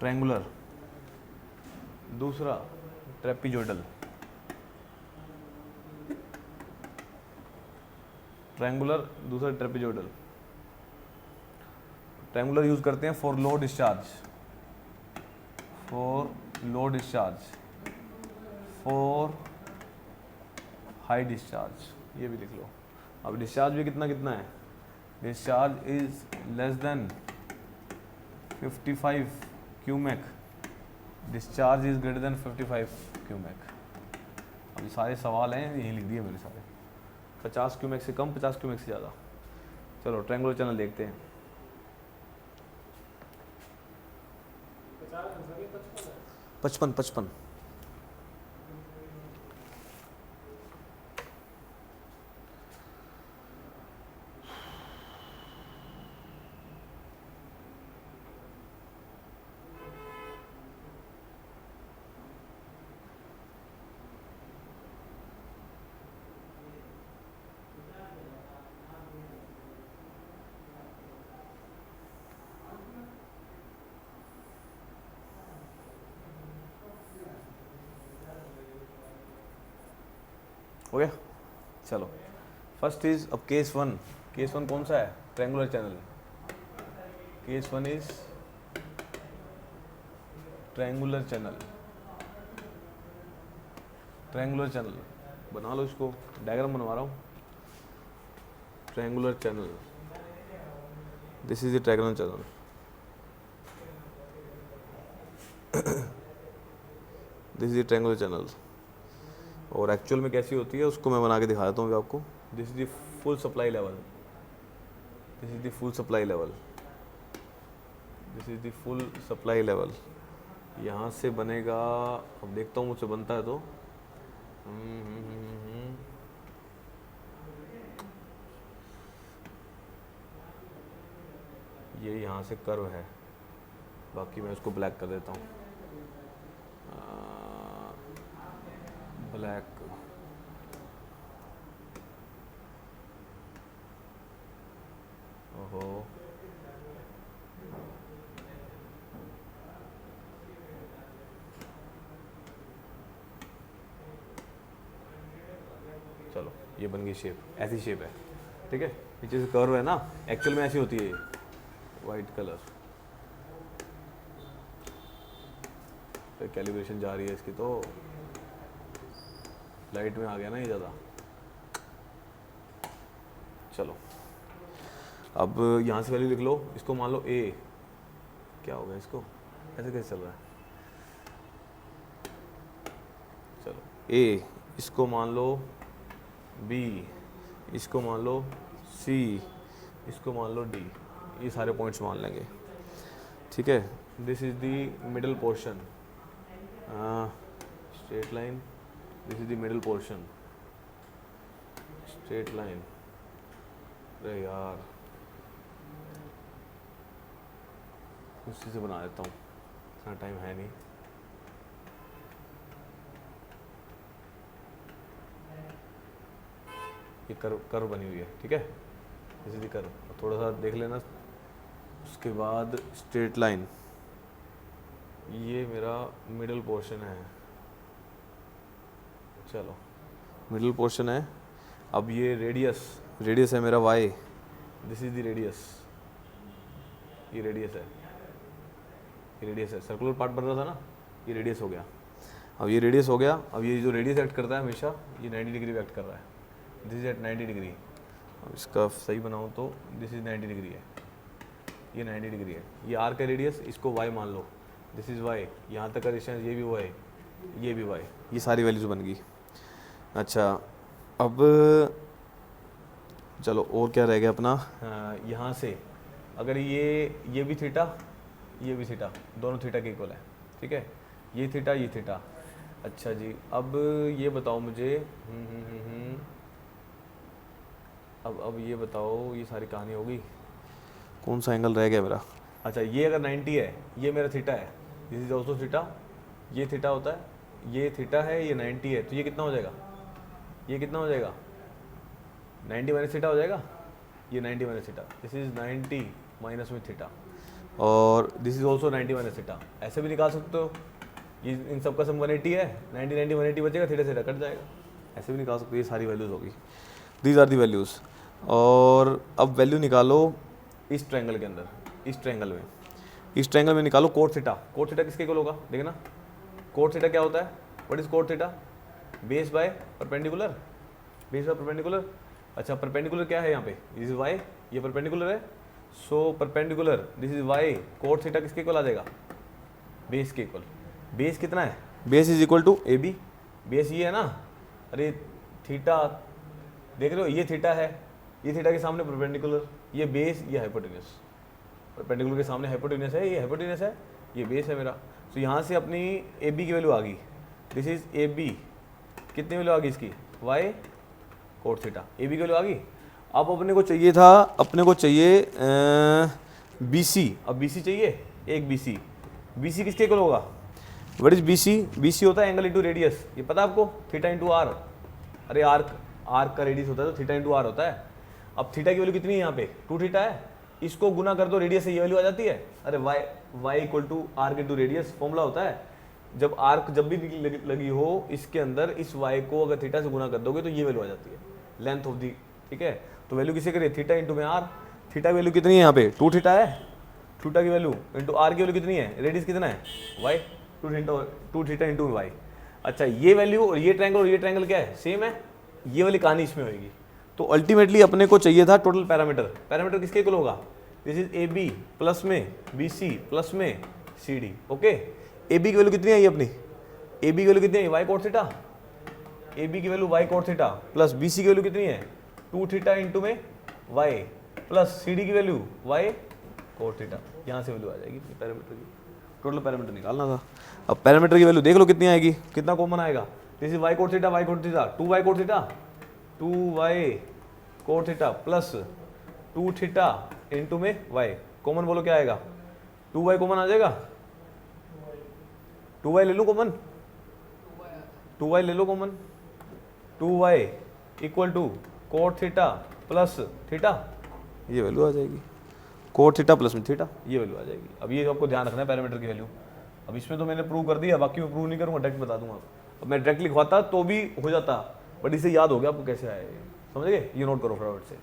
A: triangular, दूसरा ट्रेपीजोइडल. Triangular, दूसरा ट्रेपीजोइडल. Triangular use करते हैं for low discharge, for high discharge. ये भी लिख लो. अब डिस्चार्ज भी कितना है, discharge is less then 55 cumec, discharge is greater then 55 cumec. अब ये सारे सवाल हैं, यही लिख दिए मेरे सारे. 50 क्यूमेक से कम, 50 क्यूमेक से ज़्यादा. चलो ट्रायंगुलर चैनल देखते हैं. 55. हो गया. चलो फर्स्ट इज, अब केस वन कौन सा है, triangular channel. Case one is triangular channel. बना लो इसको, डायग्राम बनवा रहा हूँ. Triangular channel, this is the triangular channel. This is the triangular channel. और एक्चुअल में कैसी होती है उसको मैं बना के दिखा देता हूँ आपको. This is the full supply level. यहाँ से बनेगा, अब देखता हूँ मुझसे बनता है तो. ये यहाँ से कर्व है, बाकी मैं उसको ब्लैक कर देता हूँ. ब्लैक. ओहो, चलो ये बन गई शेप. ऐसी शेप है, ठीक है. पीछे से कर्व है ना, एक्चुअल में ऐसी होती है. वाइट कलर पे कैलिब्रेशन जा रही है इसकी, तो लाइट में आ गया ना ये ज़्यादा. चलो अब यहाँ से वैल्यू लिख लो. इसको मान लो ए. क्या होगा इसको, ऐसे कैसे चल रहा है. चलो ए इसको मान लो B, इसको मान लो C, इसको मान लो D, ये सारे पॉइंट्स मान लेंगे, ठीक है। This is the middle portion, straight line, this is the middle portion, straight line. अरे यार उसी से बना देता हूँ, इतना टाइम है नहीं। ये कर्व बनी हुई है, ठीक है, इसी दी कर्व, थोड़ा सा देख लेना। उसके बाद स्ट्रेट लाइन, ये मेरा मिडल पोर्शन है, चलो मिडल पोर्शन है। अब ये रेडियस है मेरा y, this is the radius, ये रेडियस है, ये रेडियस है, सर्कुलर पार्ट बन रहा था ना, ये रेडियस हो गया। अब ये रेडियस हो गया, अब ये जो रेडियस एक्ट करता है हमेशा, ये 90 डिग्री एक्ट कर रहा है, दिस इज एट 90 डिग्री। अब इसका सही बनाऊँ तो दिस इज 90 डिग्री है, ये 90 डिग्री है। ये आर का रेडियस, इसको y मान लो, दिस इज y, यहाँ तक का डिस्टेंस ये भी y, ये भी y, ये सारी वैल्यूज बन गई। अच्छा अब चलो और क्या रह गया अपना, यहाँ से अगर ये भी थीटा, ये भी थीटा, दोनों थीटा के इक्वल है, ठीक है, ये थीटा, ये थीटा। अच्छा जी, अब ये बताओ मुझे, अब ये बताओ, ये सारी कहानी होगी, कौन सा एंगल रह गया मेरा। अच्छा ये अगर 90 है, ये मेरा थीटा है, दिस इज ऑल्सो थीटा, ये थीटा होता है, ये थीटा है, ये 90 है, तो ये कितना हो जाएगा, ये कितना हो जाएगा, 90 माइनस थीटा हो जाएगा, ये 90 minus theta, this is 90 minus में थीटा, और this is also 90 minus theta. ऐसे भी निकाल सकते हो, ये इन सब का सम 180 है, 90 90 180 बचेगा, थीटा थीटा कट जाएगा, ऐसे भी निकाल सकते हो। ये सारी वैल्यूज़ होगी, दीज आर दी वैल्यूज़। और अब वैल्यू निकालो इस ट्रायंगल के अंदर, इस ट्रायंगल में निकालो कोट थीटा। कोट थीटा किसके इक्वल होगा, देखना, कोट थीटा क्या होता है, what is cot theta, base by perpendicular, base by perpendicular. अच्छा परपेंडिकुलर क्या है यहाँ पे, दिस इज वाई, ये परपेंडिकुलर है, so perpendicular this is y, cot theta किसके इक्वल आ जाएगा, बेस के इक्वल। बेस कितना है, base is equal to A B, base ये है ना, अरे थीटा देख रहे हो, ये थीटा है, ये थीटा के सामने परपेंडिकुलर, ये बेस, ये हाइपोटेन्यूस, परपेंडिकुलर के सामने हाइपोटेन्यूस है, ये हाइपोटेन्यूस है, ये बेस है मेरा। तो यहाँ से अपनी ए बी की वैल्यू आ गई, दिस इज ए बी, कितनी वैल्यू आ गई इसकी, y cot theta, A B की वैल्यू आ गई। अब अपने को चाहिए था, अपने को चाहिए बी सी, अब बी सी चाहिए, एक बी सी, बी सी किसके इक्वल होगा, what is B C, B C होता है एंगल इंटू रेडियस, ये पता है आपको, थीटा इंटू आर, अरे आर्क का रेडियस होता है तो थीटा इंटू आर होता है। अब थीटा की वैल्यू कितनी है यहाँ पे, 2 थीटा है, इसको गुना कर दो रेडियस से, ये वैल्यू आ जाती है। अरे y equal to arc into radius formula होता है, जब आर्क जब भी लगी हो इसके अंदर, इस वाई को अगर थीटा से गुना कर दोगे तो ये वैल्यू आ जाती है, लेंथ ऑफ दी, ठीक है। तो वैल्यू किसे करिए, थीटा इंटू में आर, थीटा की वैल्यू कितनी है यहाँ पे, 2 थीटा है, थीटा की वैल्यू इंटू आर की वैल्यू कितनी है, रेडियस कितना है, वाई, 2 थीटा इंटू वाई। अच्छा ये वैल्यू और ये ट्रायंगल क्या है, सेम है, ये वाली कहानी इसमें होगी। तो अल्टीमेटली अपने को चाहिए था टोटल पैरामीटर, पैरामीटर किसके इक्वल होगा, this is A B plus में बी सी प्लस में C D, okay. A B की वैल्यू कितनी है ये अपनी, ए बी की वैल्यू कितनी है, Y cot theta, A B की value Y cot theta, plus B C की वैल्यू कितनी है, 2 थीटा इंटू में वाई, प्लस सी डी की वैल्यू वाई कोट थीटा, यहाँ से वैल्यू आ जाएगी पैरामीटर की, टोटल पैरामीटर निकालना था। अब पैरामीटर की वैल्यू देख लो कितनी आएगी, कितना कॉमन आएगा, this is y cot theta, y cot theta, 2 y cot theta, 2 y cot theta plus 2 theta into में वाई, कॉमन बोलो क्या आएगा, 2 वाई कॉमन आ जाएगा, 2 वाई ले लो कॉमन, 2 वाई ले लो common, 2 Y equal to cot theta plus theta, ये वैल्यू आ जाएगी, कोट थीटा प्लस में थीटा, ये वैल्यू आ जाएगी। अब ये आपको ध्यान रखना है पैरामीटर की वैल्यू। अब इसमें तो मैंने प्रूव कर दिया, बाकी मैं प्रूव नहीं करूँगा, डायरेक्ट बता दूंगा। अब मैं डायरेक्ट लिखवाता तो भी हो जाता, बट इसे याद हो गया आपको कैसे आया, समझ गए, ये नोट करो फटाफट से,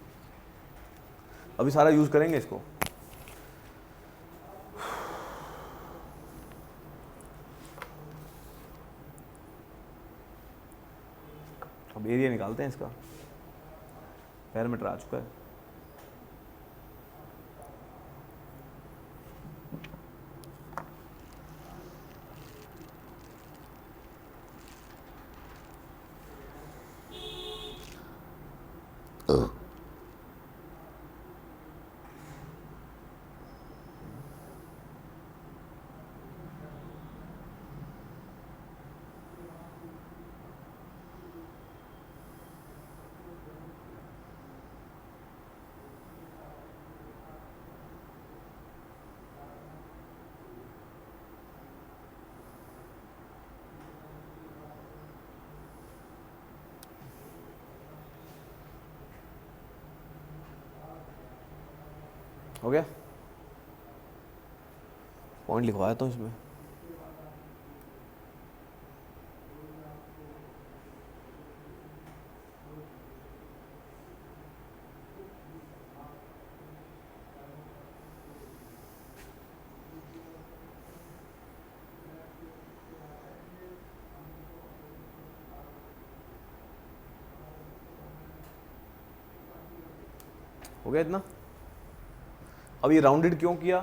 A: अभी सारा यूज करेंगे इसको। अब एरिया निकालते हैं इसका, पैरामीटर आ चुका है। हो गया, पॉइंट लिखवाया तो इसमें। हो गया इतना। अब ये राउंडेड क्यों किया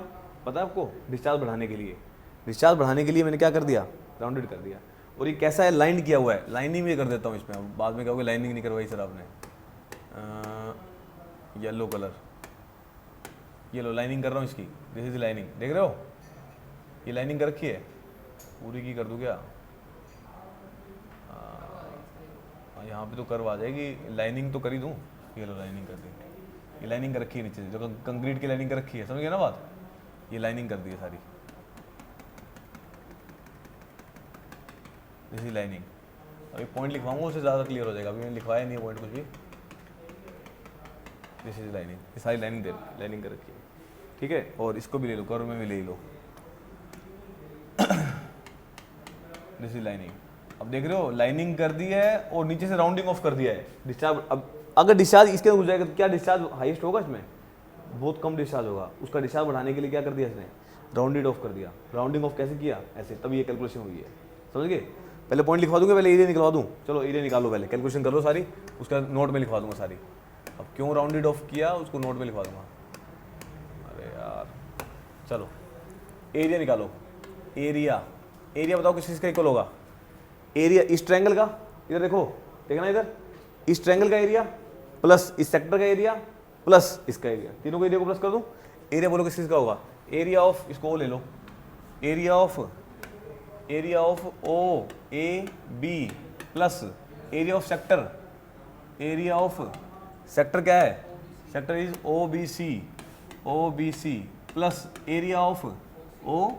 A: पता है आपको? डिस्चार्ज बढ़ाने के लिए। डिस्चार्ज बढ़ाने के लिए मैंने क्या कर दिया, राउंडेड कर दिया। और ये कैसा है, लाइन किया हुआ है। लाइनिंग भी कर देता हूँ इसमें, अब बाद में कहोगे लाइनिंग नहीं करवाई सर आपने। येलो कलर, ये लो लाइनिंग कर रहा हूँ इसकी, दिस इज लाइनिंग, देख रहे हो ये लाइनिंग कर रखी है, पूरी की कर दूँ क्या? यहाँ पे तो कर्व आ जाएगी, लाइनिंग तो कर ही दूँ। ये लो लाइनिंग कर दी, ये लाइनिंग कर रखी है नीचे से, जो कंक्रीट की लाइनिंग कर रखी है, समझ गए ना बात? ये लाइनिंग कर दी है सारी, दिस इज लाइनिंग। अभी पॉइंट लिखवाऊंगा उससे ज़्यादा क्लियर हो जाएगा, अभी मैंने लिखवाया नहीं है पॉइंट कुछ भी। दिस इज लाइनिंग, ये सारी लाइनिंग लाइनिंग कर रखी है, ठीक है। और इसको भी ले लो, कर्व में भी ले लो, दिस इज लाइनिंग। अब देख रहे हो लाइनिंग कर दी है और नीचे से राउंडिंग ऑफ कर दिया है। डिस्चार्ज, अब अगर डिस्चार्ज इसके अंदर हो जाएगा तो क्या डिस्चार्ज हाईएस्ट होगा इसमें? बहुत कम डिस्चार्ज होगा। उसका डिस्चार्ज बढ़ाने के लिए क्या कर दिया इसने, राउंडेड ऑफ कर दिया। राउंडिंग ऑफ कैसे किया, ऐसे, तब ये कैलकुलेशन हुई है, समझ गए? पहले पॉइंट लिखवा दूंगा, पहले एरिया निकलवा दूँ। चलो एरिया निकालो, पहले कैलकुलेशन कर लो सारी, उसका नोट में लिखवा दूंगा सारी। अब क्यों राउंडेड ऑफ किया उसको नोट में लिखवा दूंगा। अरे यार चलो एरिया निकालो। एरिया, एरिया बताओ किस चीज़ का इक्वल होगा? एरिया इस ट्रायंगल का, इधर देखो, देखना इधर, इस ट्रायंगल का एरिया प्लस इस सेक्टर का एरिया प्लस इसका एरिया, तीनों का एरिया को प्लस कर दूं। एरिया बोलो किस चीज़ का होगा? एरिया ऑफ, इसको ले लो, area of O A B plus area of sector, area of sector क्या है? Sector is O B C plus area of O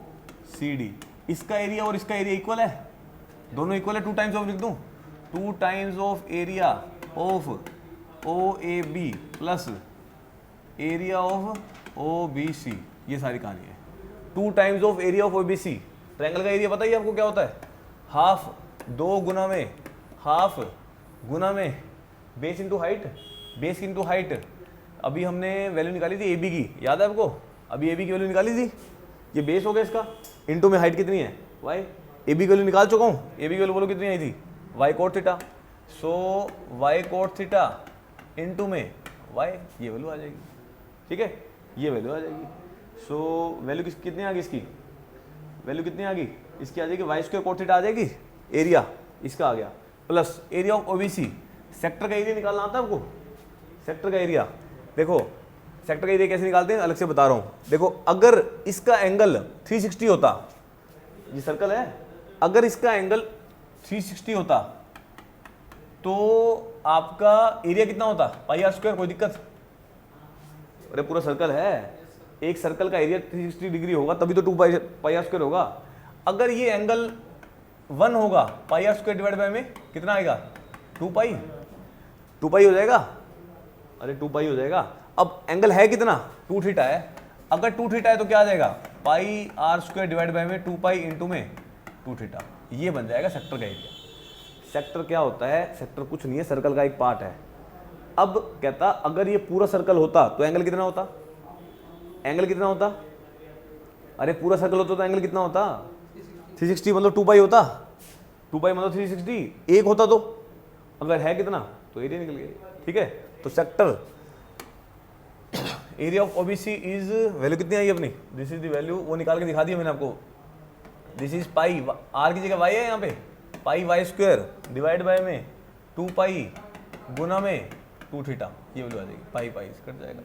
A: C D. इसका एरिया और इसका एरिया इक्वल है, दोनों इक्वल है। 2 टाइम्स ऑफ लिख दूं, 2 times of area of O A B plus area of O B C, ये सारी कहानी है। 2 times of area of O B C. Triangle का एरिया पता ही आपको क्या होता है? हाफ, 2 गुना में हाफ गुना में base into height, base into height. अभी हमने वैल्यू निकाली थी ए बी की, याद है आपको? अभी ए बी की वैल्यू निकाली थी, ये बेस हो गया इसका, इंटू में हाइट कितनी है? वाई। ए बी की वैल्यू निकाल चुका हूँ, ए बी की वैल्यू बोलो कितनी आई थी? Y cot theta. So Y cot theta into में वाई, ये वैल्यू आ जाएगी, ठीक है, ये वैल्यू आ जाएगी। सो वैल्यू कितनी आ गई इसकी? वैल्यू कितनी आ गई इसकी? आ जाएगी वाई स्क्वायर कोट थीटा आ जाएगी, एरिया इसका आ गया, plus area of OBC. Sector का एरिया निकालना आता है आपको? सेक्टर का एरिया देखो, सेक्टर का एरिया कैसे निकालते हैं अलग से बता रहा हूँ। देखो अगर इसका एंगल 360 होता, ये सर्कल है, अगर इसका एंगल 360 होता तो आपका एरिया कितना होता? पाई आर स्क्वायर। कोई दिक्कत? अरे पूरा सर्कल है, एक सर्कल का एरिया 360 डिग्री होगा तभी तो 2 पाई आर स्क्वायर होगा। अगर ये एंगल 1 होगा, पाई आर स्क्वायर डिवाइड बाय में कितना आएगा? 2 पाई, 2 पाई हो जाएगा। अरे 2 पाई हो जाएगा। अब एंगल है कितना? 2 थीटा है। अगर 2 थीटा है तो क्या आ जाएगा? पाई आर स्क्वायर डिवाइड बाय में 2 पाई इंटू में 2 थीटा। ये बन जाएगा सेक्टर का एरिया। सेक्टर क्या होता है? सेक्टर कुछ नहीं है, सर्कल का एक पार्ट है। अब कहता अगर ये पूरा सर्कल होता तो एंगल कितना होता? एंगल कितना होता? अरे पूरा सर्कल होता तो एंगल कितना होता? 360 मतलब 2 पाई होता। 2 पाई मतलब 360 एक होता तो, अगर है कितना तो एरिया निकल गया, ठीक है। तो sector area of OBC is, value कितनी आई अपनी? दिस इज द वैल्यू, वो निकाल के दिखा दी मैंने आपको। दिस इज पाई, आर की जगह वाई है यहाँ पे, पाई वाई स्क्वायर डिवाइड बाय में 2 पाई गुना में 2 थीटा, ये वैल्यू आ जाएगी। पाई पाई कट जाएगा,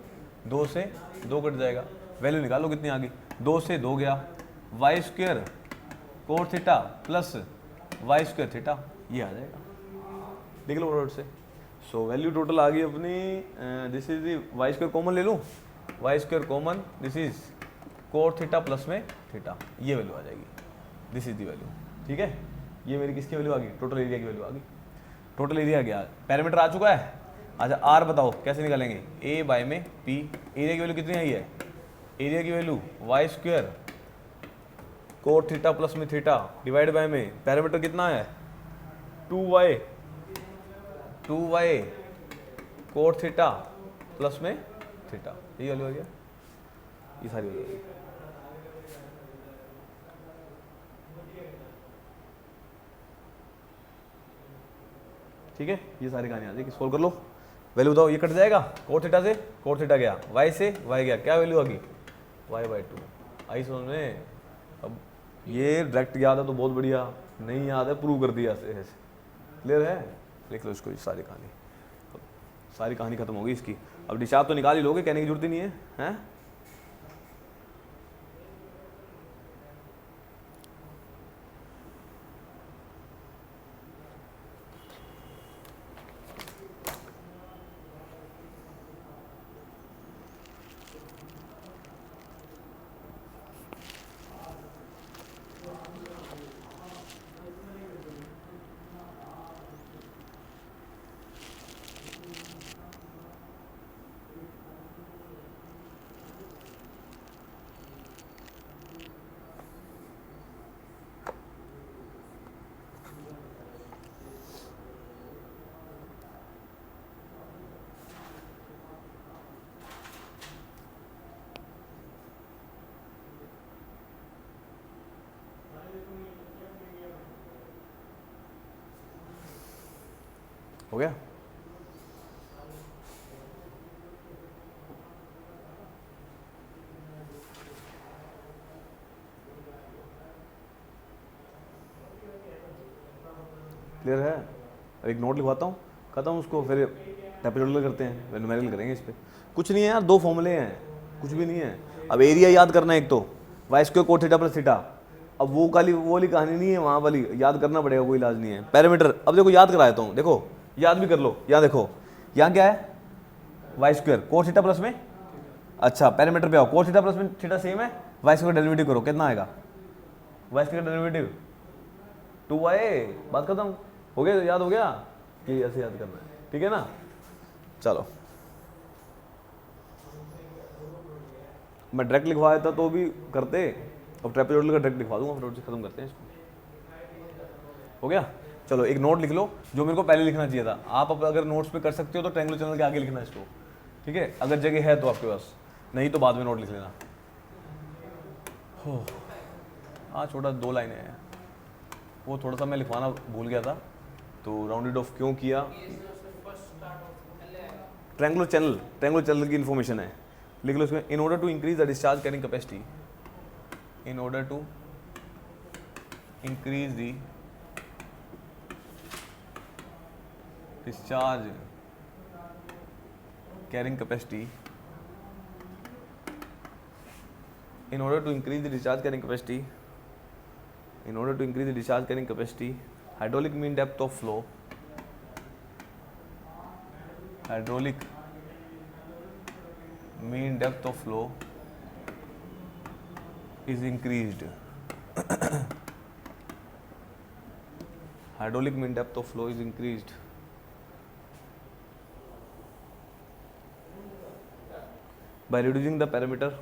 A: 2 से 2 कट जाएगा, वैल्यू निकालो कितनी आ गई? 2 से 2 गया, y square cot theta plus y square theta, ये आ जाएगा। देख लो रोड से। सो वैल्यू टोटल आ गई अपनी, this is the y square common ले लूँ, y square common, this is cot theta plus में थीटा, ये वैल्यू आ जाएगी। दिस इज दी वैल्यू, ठीक है। ये मेरी किसकी वैल्यू आ गई? टोटल एरिया की वैल्यू आ गई। टोटल एरिया गया, पैरामीटर आ चुका है। अच्छा आर बताओ कैसे निकालेंगे? ए बाय में पी, एरिया की वैल्यू कितनी आई है? एरिया की value y square cot theta plus में थीटा डिवाइड बाय में पैरामीटर कितना है 2y कोट थीटा प्लस में थीटा, ये वैल्यू आ गया, ये सारी वैल्यू आ गई। ठीक है, ये सारी कहानी आ जाएगी, सोल्व कर लो। वैल्यू बताओ, ये कट जाएगा, कोट थीटा से कोट थीटा गया, वाई से वाई गया, क्या वैल्यू आ गई y/2। आई समझ में? अब ये डायरेक्ट याद है तो बहुत बढ़िया, नहीं याद है प्रूव कर दिया ऐसे। क्लियर है? लिख लो इसको, सारी कहानी, सारी कहानी खत्म होगी इसकी। अब डिस्चार्ज तो निकाल ही लोगे, कहने की जरूरत ही नहीं है, हैं? हो गया? क्लियर है? एक नोट लिखवाता हूँ, खत्म उसको, फिर टैपेजोडल करते हैं, फिर न्यूमेरिकल करेंगे इस पर। कुछ नहीं है यार, दो फॉर्मूले हैं, कुछ भी नहीं है। अब एरिया याद करना है एक तो, y square cot theta plus theta. अब वो वाली कहानी नहीं है, वहाँ वाली याद करना पड़ेगा, कोई इलाज नहीं है। पैरामीटर अब देखो याद करा देता हूँ, देखो याद भी कर लो। यहाँ देखो, यहाँ क्या है, y square cot theta plus में, अच्छा पैरामीटर पे आओ, कोट थीटा प्लस में थीटा सेम है, वाई स्क्वायर डेरिवेटिव करो, कितना आएगा वाई स्क्वायर डेरिवेटिव 2y, बात खत्म। हो गया? याद हो गया कि ऐसे याद करना है, ठीक है ना? चलो, मैं डायरेक्ट लिखवा देता तो भी करते, अब ट्रेपेजोइडल का डायरेक्ट लिखवा दूंगा, फिर खत्म करते हैं इसको। हो गया? चलो एक नोट लिख लो, जो मेरे को पहले लिखना चाहिए था। आप अगर नोट्स पे कर सकते हो तो ट्रायंगुलर चैनल के आगे लिखना इसको, ठीक है? अगर जगह है तो आपके पास, नहीं तो बाद में नोट लिख लेना। हो हाँ, छोटा 2 लाइनें हैं, वो थोड़ा सा मैं लिखवाना भूल गया था, तो राउंडेड ऑफ क्यों किया। ट्रायंगुलर चैनल की इन्फॉर्मेशन है, लिख लो इसमें। In order to increase the discharge carrying capacity, in order to increase the discharge carrying capacity, in order to increase the discharge carrying capacity, hydraulic mean depth of flow is increased. Hydraulic mean depth of flow is increased by reducing the parameter,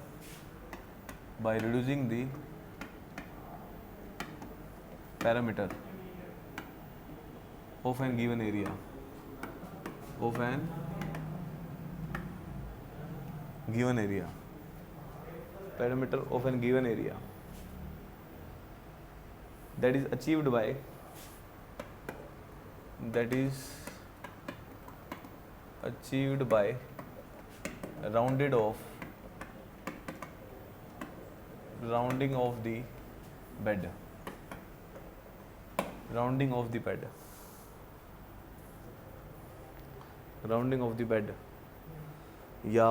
A: of an given area, parameter of an given area, that is achieved by rounding of the bed, या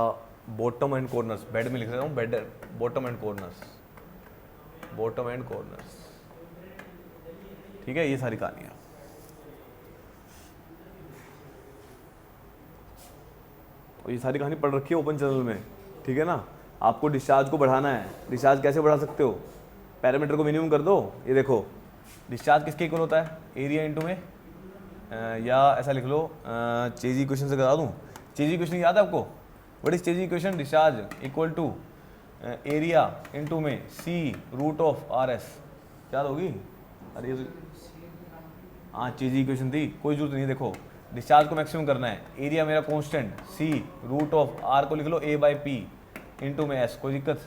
A: bottom and corners, bed में लिख रहा हूँ, bed bottom and corners, ठीक है? ये सारी कहानियाँ। और ये सारी कहानी पढ़ रखी है ओपन चैनल में, ठीक है ना? आपको डिस्चार्ज को बढ़ाना है, डिस्चार्ज कैसे बढ़ा सकते हो? पैरामीटर को मिनिमम कर दो। ये देखो, डिस्चार्ज किसके इक्वल होता है, एरिया इंटू में, या ऐसा लिख लो, चेजी इक्वेशन से करा दूँ। चेजी इक्वेशन याद है आपको? What is Chezy equation? Discharge equal to area into में C root of R S, क्या होगी? अरे ये हाँ चीज़ इक्वेशन थी, कोई जरूरत नहीं। देखो डिस्चार्ज को मैक्सिमम करना है, एरिया मेरा constant C root of R को लिख लो ए बाई पी इंटू में एस, कोई दिक्कत?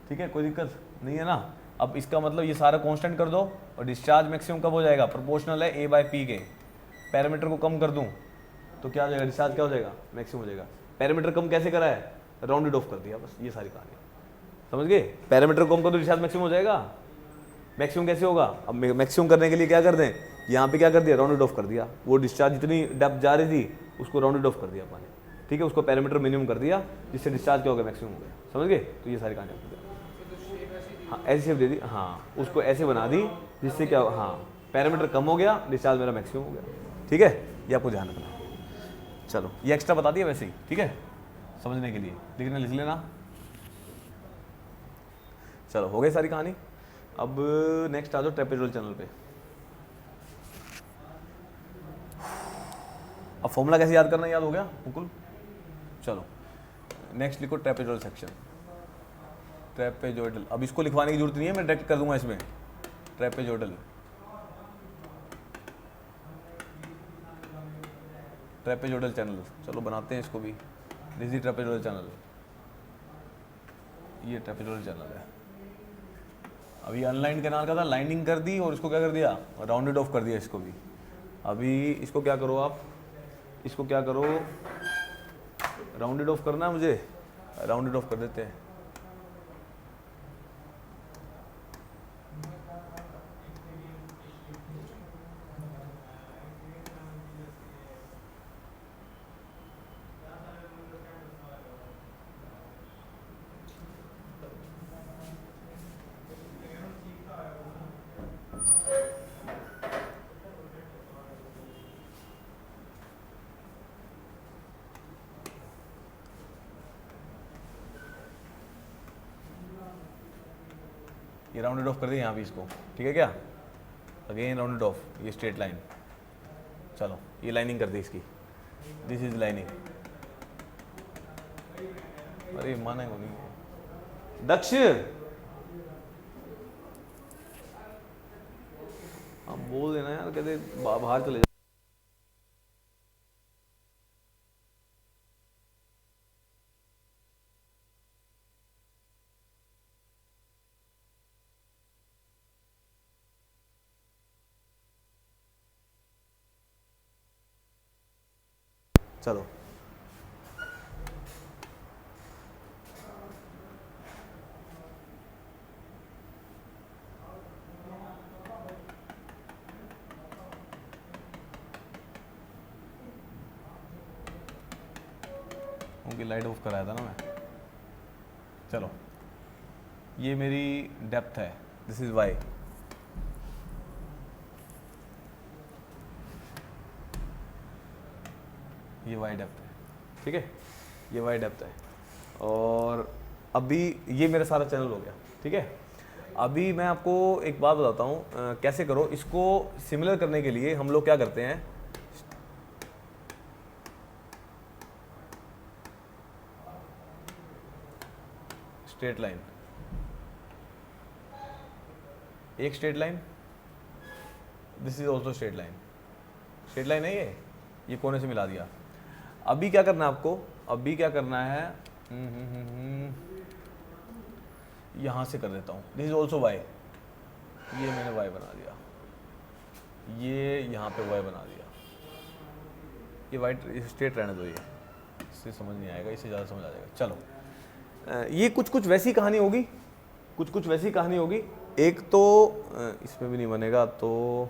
A: ठीक है, कोई दिक्कत नहीं है ना। अब इसका मतलब ये सारा कांस्टेंट कर दो और डिस्चार्ज मैक्सिमम कब हो जाएगा? प्रोपोर्शनल है ए बाई पी के। पैरामीटर को कम कर दूं तो क्या हो जाएगा? डिस्चार्ज क्या हो जाएगा? मैक्सिमम हो जाएगा। पैरामीटर कम कैसे करा है? राउंडेड ऑफ कर दिया, बस ये सारी कहानी। समझ गए? पैरामीटर को कम कर दो डिस्चार्ज मैक्सिमम हो जाएगा। मैक्सिमम कैसे होगा? अब मैक्सिमम करने के लिए क्या कर दें, यहाँ पे क्या कर दिया? राउंडेड ऑफ कर दिया। वो डिस्चार्ज जितनी डेप्थ जा रही थी उसको राउंडेड ऑफ कर दिया पानी, ठीक है, उसको पैरामीटर मिनिमम कर दिया, जिससे डिस्चार्ज क्या हो गया? मैक्सिमम हो गया। समझ गए? तो ये सारी कहानी आपको, हाँ ऐसी शेप दे दी, हाँ उसको ऐसे बना दी जिससे क्या, हाँ पैरामीटर कम हो गया, डिस्चार्ज मेरा मैक्सिमम हो गया। ठीक है, ये आपको ध्यान रखना। चलो ये एक्स्ट्रा बता दिया वैसे ही, ठीक है, समझने के लिए लिखना लिख लेना। चलो हो गई सारी कहानी। अब नेक्स्ट आ जाओ ट्रेपेजोइडल चैनल पे। अब फॉर्मूला कैसे याद करना, याद हो गया मुकुल? चलो नेक्स्ट लिखो ट्रेपेजोइडल सेक्शन, ट्रेपेजोइडल। अब इसको लिखवाने की जरूरत नहीं है, मैं डायरेक्ट कर दूंगा इसमें ट्रेपेजोइडल। ट्रेपेजोइडल चैनल, चलो बनाते हैं इसको भी। दिस इज ट्रेपेजोइडल चैनल, ये ट्रेपेजोइडल चैनल है। अभी अनलाइन कैनाल का था, लाइनिंग कर दी और इसको क्या कर दिया? राउंडेड ऑफ कर दिया इसको भी। अभी इसको क्या करो आप, इसको क्या करो, राउंडेड ऑफ करना है मुझे, राउंडेड ऑफ कर देते हैं। ये राउंडेड ऑफ कर दिया यहाँ भी इसको, ठीक है क्या? अगेन राउंडेड ऑफ, ये स्ट्रेट लाइन। चलो ये लाइनिंग कर दी इसकी, दिस इज लाइनिंग। अरे मानेगा नहीं दक्ष, आप बोल देना यार, कहते बाहर चले जाओ। चलो उनकी लाइट ऑफ कराया था ना मैं। चलो ये मेरी डेप्थ है, दिस इज वाई, ये वाई डेप्थ है, ठीक है, ये वाई डेप्थ है। और अभी ये मेरा सारा चैनल हो गया, ठीक है। अभी मैं आपको एक बात बताता हूँ कैसे करो इसको। सिमिलर करने के लिए हम लोग क्या करते हैं, स्ट्रेट लाइन, एक straight line, this is also straight line, straight line है ये कोने से मिला दिया। अभी क्या करना है आपको, अभी क्या करना है, यहाँ से कर देता हूँ, दिस इज ऑल्सो वाई, ये मैंने वाई बना दिया, ये यहाँ पे वाई बना दिया, ये वाइट स्ट्रेट रहने दो, ये इससे समझ नहीं आएगा, इससे ज़्यादा समझ आ जाएगा। चलो ये कुछ कुछ वैसी कहानी होगी, कुछ कुछ वैसी कहानी होगी। एक तो इसमें भी नहीं बनेगा, तो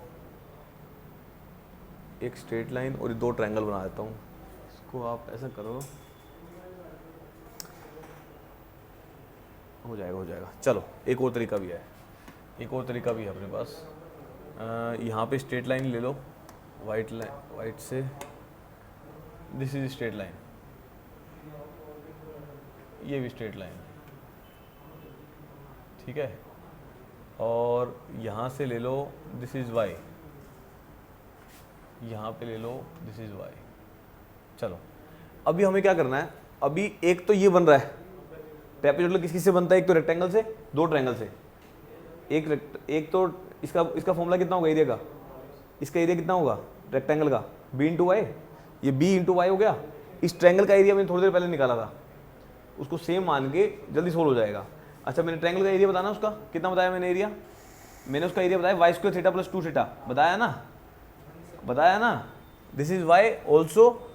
A: एक स्ट्रेट लाइन और दो ट्रायंगल बना देता हूँ। इसको आप ऐसा करो, हो जाएगा हो जाएगा। चलो एक और तरीका भी है, एक और तरीका भी है अपने पास। यहाँ पे स्ट्रेट लाइन ले लो, वाइट लाइन, वाइट से, दिस इज स्ट्रेट लाइन, ये भी स्ट्रेट लाइन, ठीक है। और यहाँ से ले लो, दिस इज वाई, यहाँ पे ले लो, दिस इज वाई। चलो अभी हमें क्या करना है, अभी एक तो ये बन रहा है, ट्रेपेजोइडल किस किस से बनता है? एक तो रेक्टेंगल से, दो ट्रायंगल से। एक तो इसका फॉर्मूला कितना होगा एरिया का? इसका एरिया कितना होगा रेक्टेंगल का? b इंटू वाई, ये b इंटू वाई हो गया। इस ट्रायंगल का एरिया मैंने थोड़ी देर पहले निकाला था, उसको सेम मान के जल्दी सोल्व हो जाएगा। अच्छा, मैंने ट्रायंगल का एरिया बताना, उसका कितना बताया मैंने एरिया? मैंने उसका एरिया बताया y square theta plus 2 theta, बताया ना? दिस इज वाई ऑल्सो,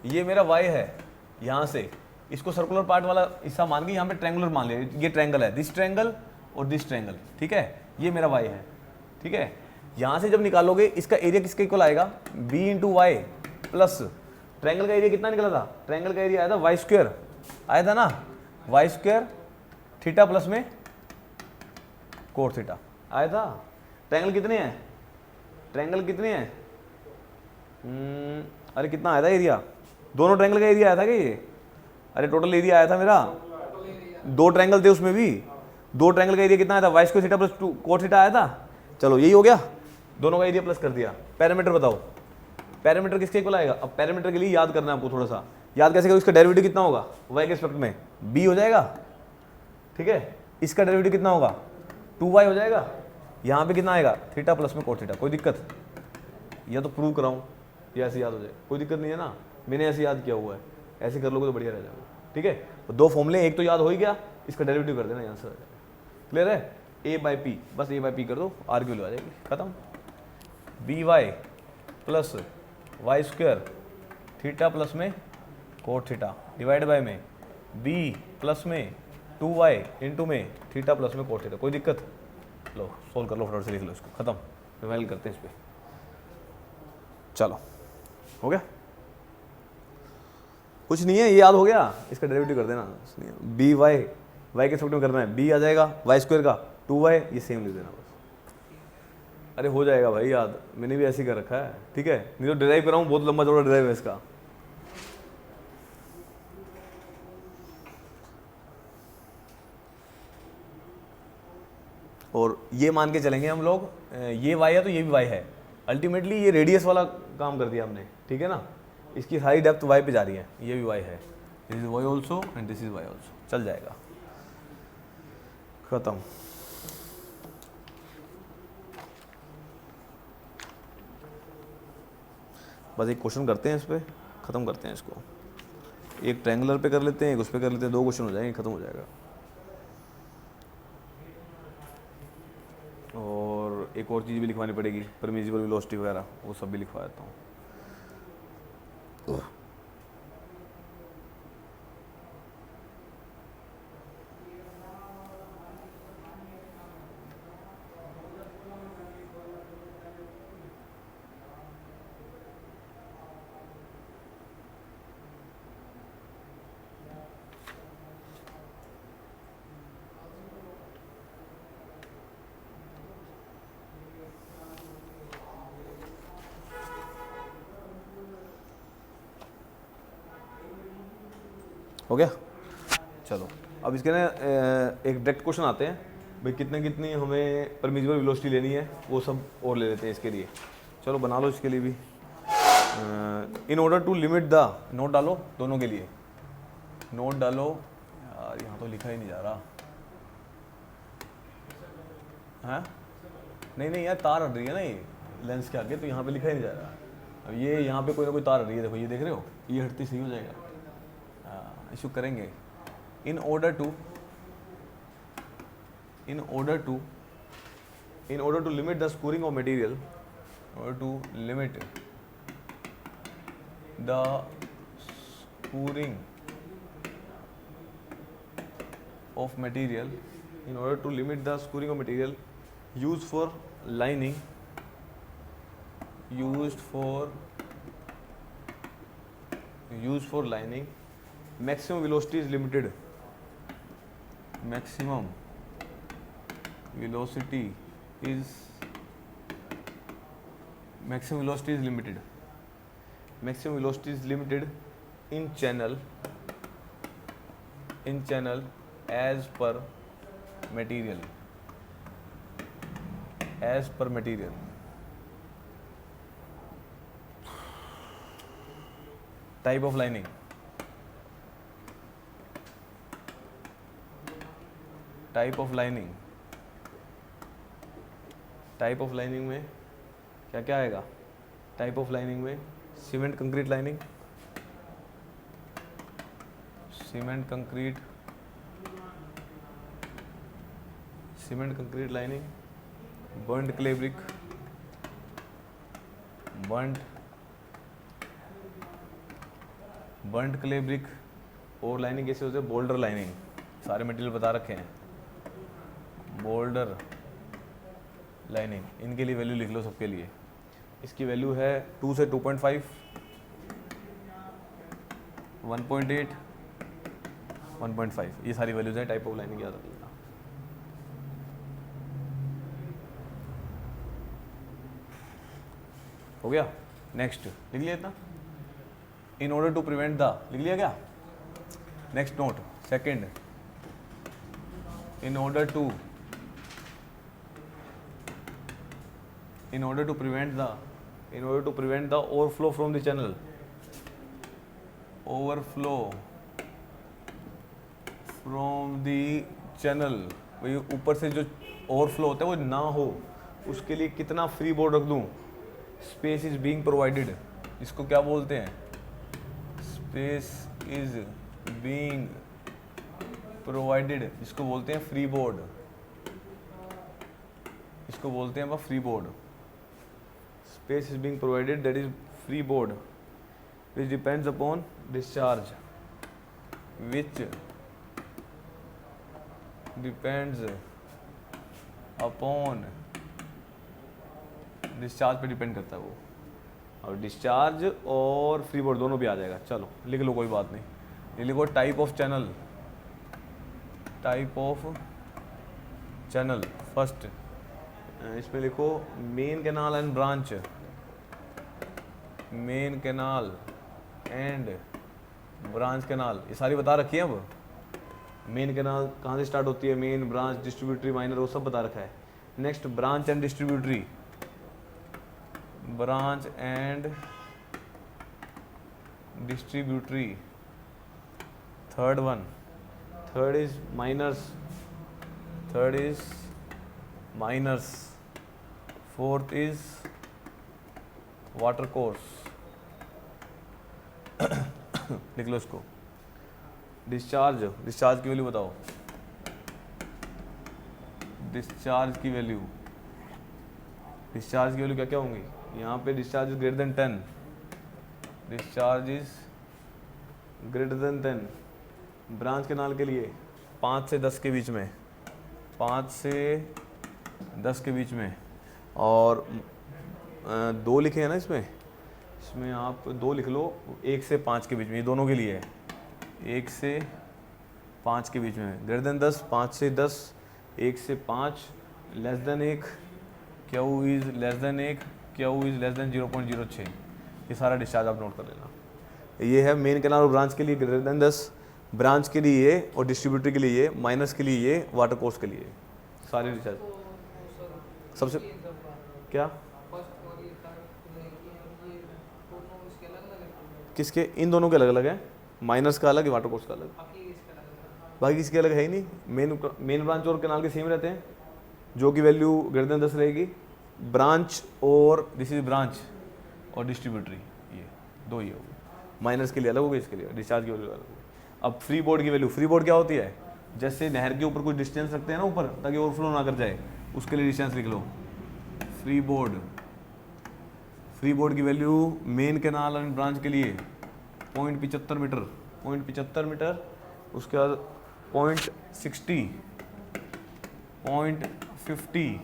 A: ये मेरा वाई है। यहाँ से इसको सर्कुलर पार्ट वाला हिस्सा मान के यहाँ पे ट्रायंगुलर मान लिया, ये ट्रायंगल है, दिस ट्रायंगल और दिस ट्रायंगल, ठीक है, ये मेरा वाई है, ठीक है। यहाँ से जब निकालोगे इसका एरिया किसके इक्वल आएगा? b into y plus triangle का एरिया कितना निकला था? ट्रायंगल का एरिया आया था वाई स्क्वायर, आया था ना, वाई स्क्वायर थीटा प्लस में कोट थीटा आया था। ट्रायंगल कितने हैं? अरे कितना आया था एरिया? दोनों ट्रायंगल का एरिया आया था क्या ये? अरे टोटल एरिया आया था मेरा, दो ट्रायंगल थे उसमें भी, दो ट्रायंगल का एरिया कितना आया था? Y square theta plus 2 cot theta आया था। चलो यही हो गया, दोनों का एरिया प्लस कर दिया। पैरामीटर बताओ, पैरामीटर किसके इक्वल आएगा? अब पैरामीटर के लिए याद करना है आपको, थोड़ा सा याद कैसे करो? इसका डेरिवेटिव कितना होगा y के रिस्पेक्ट में? b हो जाएगा, ठीक है। इसका डेरिवेटिव कितना होगा? 2y हो जाएगा। यहाँ पे कितना आएगा? थीटा प्लस में कोट थीटा। कोई दिक्कत? या तो प्रूव कराऊं या ऐसे याद हो जाए, कोई दिक्कत नहीं है ना, मैंने ऐसे याद किया हुआ है, ऐसे कर लोगे तो बढ़िया रह जाएगा, ठीक है। तो दो फॉर्मूले, एक तो याद हो ही गया, इसका डेरिवेटिव कर देना, आंसर आ जाएगा। क्लियर है? a बाई पी, बस a बाई पी कर दो, आर की वैल्यू आ जाएगी, खत्म। B Y plus y square theta plus में कोट थीटा डिवाइड बाय में b प्लस में 2y इंटू में थीटा प्लस में कोट थीटा। कोई दिक्कत? लो सोल्व कर लो, फटाफट से लिख लो इसको, खत्म। रिवाइल करते हैं इस पर, चलो हो गया, कुछ नहीं है, ये याद हो गया, इसका डेरिवेटिव कर देना। बी वाई के रिस्पेक्ट में करना है, b आ जाएगा वाई स्क्वायर का 2y, ये सेम लिख देना बस। अरे हो जाएगा भाई याद, मैंने भी ऐसे ही कर रखा है, ठीक है। नहीं तो डिराइव कराऊँ, बहुत लंबा चौड़ा डिराइव है इसका। और ये मान के चलेंगे हम लोग, ये y है तो ये भी y है, अल्टीमेटली ये रेडियस वाला काम कर दिया हमने, ठीक है ना। इसकी सारी डेप्थ y पे जा रही है, ये भी y है, this is y also and this is y also, चल जाएगा, खत्म। बस एक क्वेश्चन करते हैं इस पर, ख़त्म करते हैं इसको। एक ट्रायंगुलर पे कर लेते हैं, एक उस पर कर लेते हैं, दो क्वेश्चन हो जाएंगे, ख़त्म हो जाएगा। और एक और चीज़ भी लिखवानी पड़ेगी, परमिसिबल वेलोसिटी वगैरह, वो सब भी लिखवा देता हूँ। हो गया, चलो अब इसके ना एक डायरेक्ट क्वेश्चन आते हैं भाई, कितने कितनी हमें परमिसिबल वेलोसिटी लेनी है, वो सब और ले लेते हैं इसके लिए। चलो बना लो इसके लिए भी, in order to limit the, note डालो दोनों के लिए, नोट डालो यार, यहाँ तो लिखा ही नहीं जा रहा है, नहीं यार तार हट रही है ना ये लेंस के आगे, तो यहाँ पे लिखा ही नहीं जा रहा। अब ये यहाँ पे कोई ना कोई तार हट रही है, देखो ये देख रहे हो, ये हटती सही हो जाएगा, इशू करेंगे। In order to limit the scouring of material, used for lining, maximum velocity is limited, maximum velocity is limited in channel as per material, type of lining, type of lining, type of lining में क्या क्या आएगा? Type of lining में cement concrete lining, cement concrete, cement concrete lining, burned clay brick, burned clay brick, और lining कैसे होती है? Boulder lining, सारे मटेरियल बता रखे हैं। बोल्डर लाइनिंग, इनके लिए वैल्यू लिख लो सबके लिए। इसकी वैल्यू है 2 से 2.5, 1.8, 1.5, ये सारी वैल्यूज हैं टाइप ऑफ लाइनिंग, याद रख लेना। हो गया? नेक्स्ट लिख लिया इतना। In order to prevent the, लिख लिया क्या? Next note second, in order to prevent the overflow from the channel, overflow from the channel, भाई ऊपर से जो ओवरफ्लो होता है वो ना हो, उसके लिए कितना फ्री बोर्ड रख दूं? स्पेस इज बीइंग प्रोवाइडेड, इसको क्या बोलते हैं? स्पेस इज बीइंग प्रोवाइडेड, इसको बोलते हैं फ्री बोर्ड, इसको बोलते हैं free board. Space is being provided, that is free board, which depends upon discharge, which depends upon discharge पे डिपेंड करता है वो, और डिस्चार्ज और फ्री बोर्ड दोनों भी आ जाएगा। चलो लिख लो, कोई बात नहीं। ये लिखो type of channel, type of channel first, इसमें लिखो main canal and branch, main canal and branch canal, ये सारी बता रखी है। अब मेन कैनाल कहाँ से स्टार्ट होती है, मेन, ब्रांच, डिस्ट्रीब्यूटरी, माइनर, वो सब बता रखा है। Next branch and distributary, branch and distributary, third one, third is minors, fourth is water course, लिख लो इसको। डिस्चार्ज की वैल्यू बताओ, डिस्चार्ज की वैल्यू क्या क्या होंगी? यहाँ पे discharge is greater then 10, discharge is greater then 10। Branch canal के लिए 5 से 10 के बीच में, 5 से 10 के बीच में, और 2 लिखे हैं ना इसमें आप 2 लिख लो, 1 से 5 के बीच में, ये दोनों के लिए है। 1 से 5 के बीच में, ग्रेटर देन 10, 5 से 10, 1 से 5, less than 1, Q is less then 1, Q is less then 0.06, ये सारा डिस्चार्ज आप नोट कर लेना। ये है मेन कैनाल और ब्रांच के लिए ग्रेटर देन 10, ब्रांच के लिए ये, और डिस्ट्रीब्यूटर के लिए ये, माइनस के लिए ये, वाटर कोर्स के लिए सारे डिस्चार्ज। सबसे क्या किसके? इन दोनों के अलग अलग है, माइनस का अलग है, वाटर कोर्स का अलग, बाकी किसके अलग है ही नहीं। मेन ब्रांच और कैनाल के सेम रहते हैं, जो की वैल्यू ग्रेटर देन 10 रहेगी। ब्रांच और दिस इज ब्रांच और डिस्ट्रीब्यूटरी, ये दो ही होगी। माइनस के लिए अलग होगी, इसके लिए डिस्चार्ज की वैल्यू अलग होगी। अब फ्री बोर्ड की वैल्यू, फ्री बोर्ड क्या होती है? जैसे नहर के ऊपर कुछ डिस्टेंस रखते हैं ना ऊपर, ताकि ओवरफ्लो ना कर जाए, उसके लिए डिस्टेंस लिख लो। फ्री बोर्ड की value main canal and branch के लिए 0.75 मीटर, 0.75 मीटर, उसके बाद 0.60, 0.50,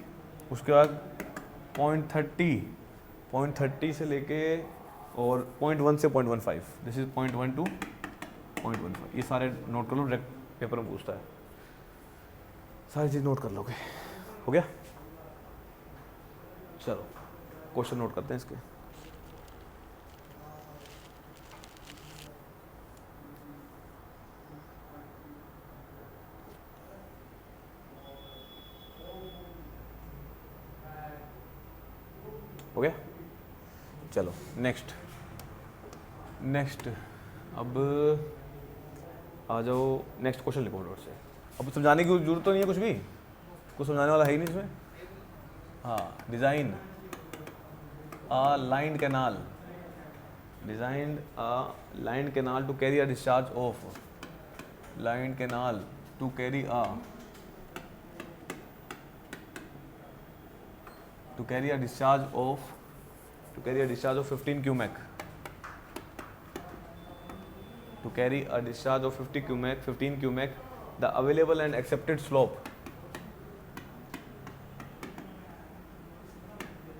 A: उसके बाद 0.30 से लेके और 0.1 से 0.15, दिस इज 0.1 to 0.15, ये सारे नोट कर लो, डायरेक्ट पेपर में पूछता है, सारी चीज़ नोट कर लोगे। हो गया? चलो क्वेश्चन नोट करते हैं इसके। हो गया? चलो नेक्स्ट अब आ जाओ, नेक्स्ट क्वेश्चन लिखो नोट से। अब समझाने की जरूरत तो नहीं है, कुछ समझाने वाला है ही नहीं इसमें। हाँ, design a line canal, designed a line canal to carry a discharge of, line canal to carry a discharge of 15 cubic, to carry a discharge of 15 cubic, the available and accepted slope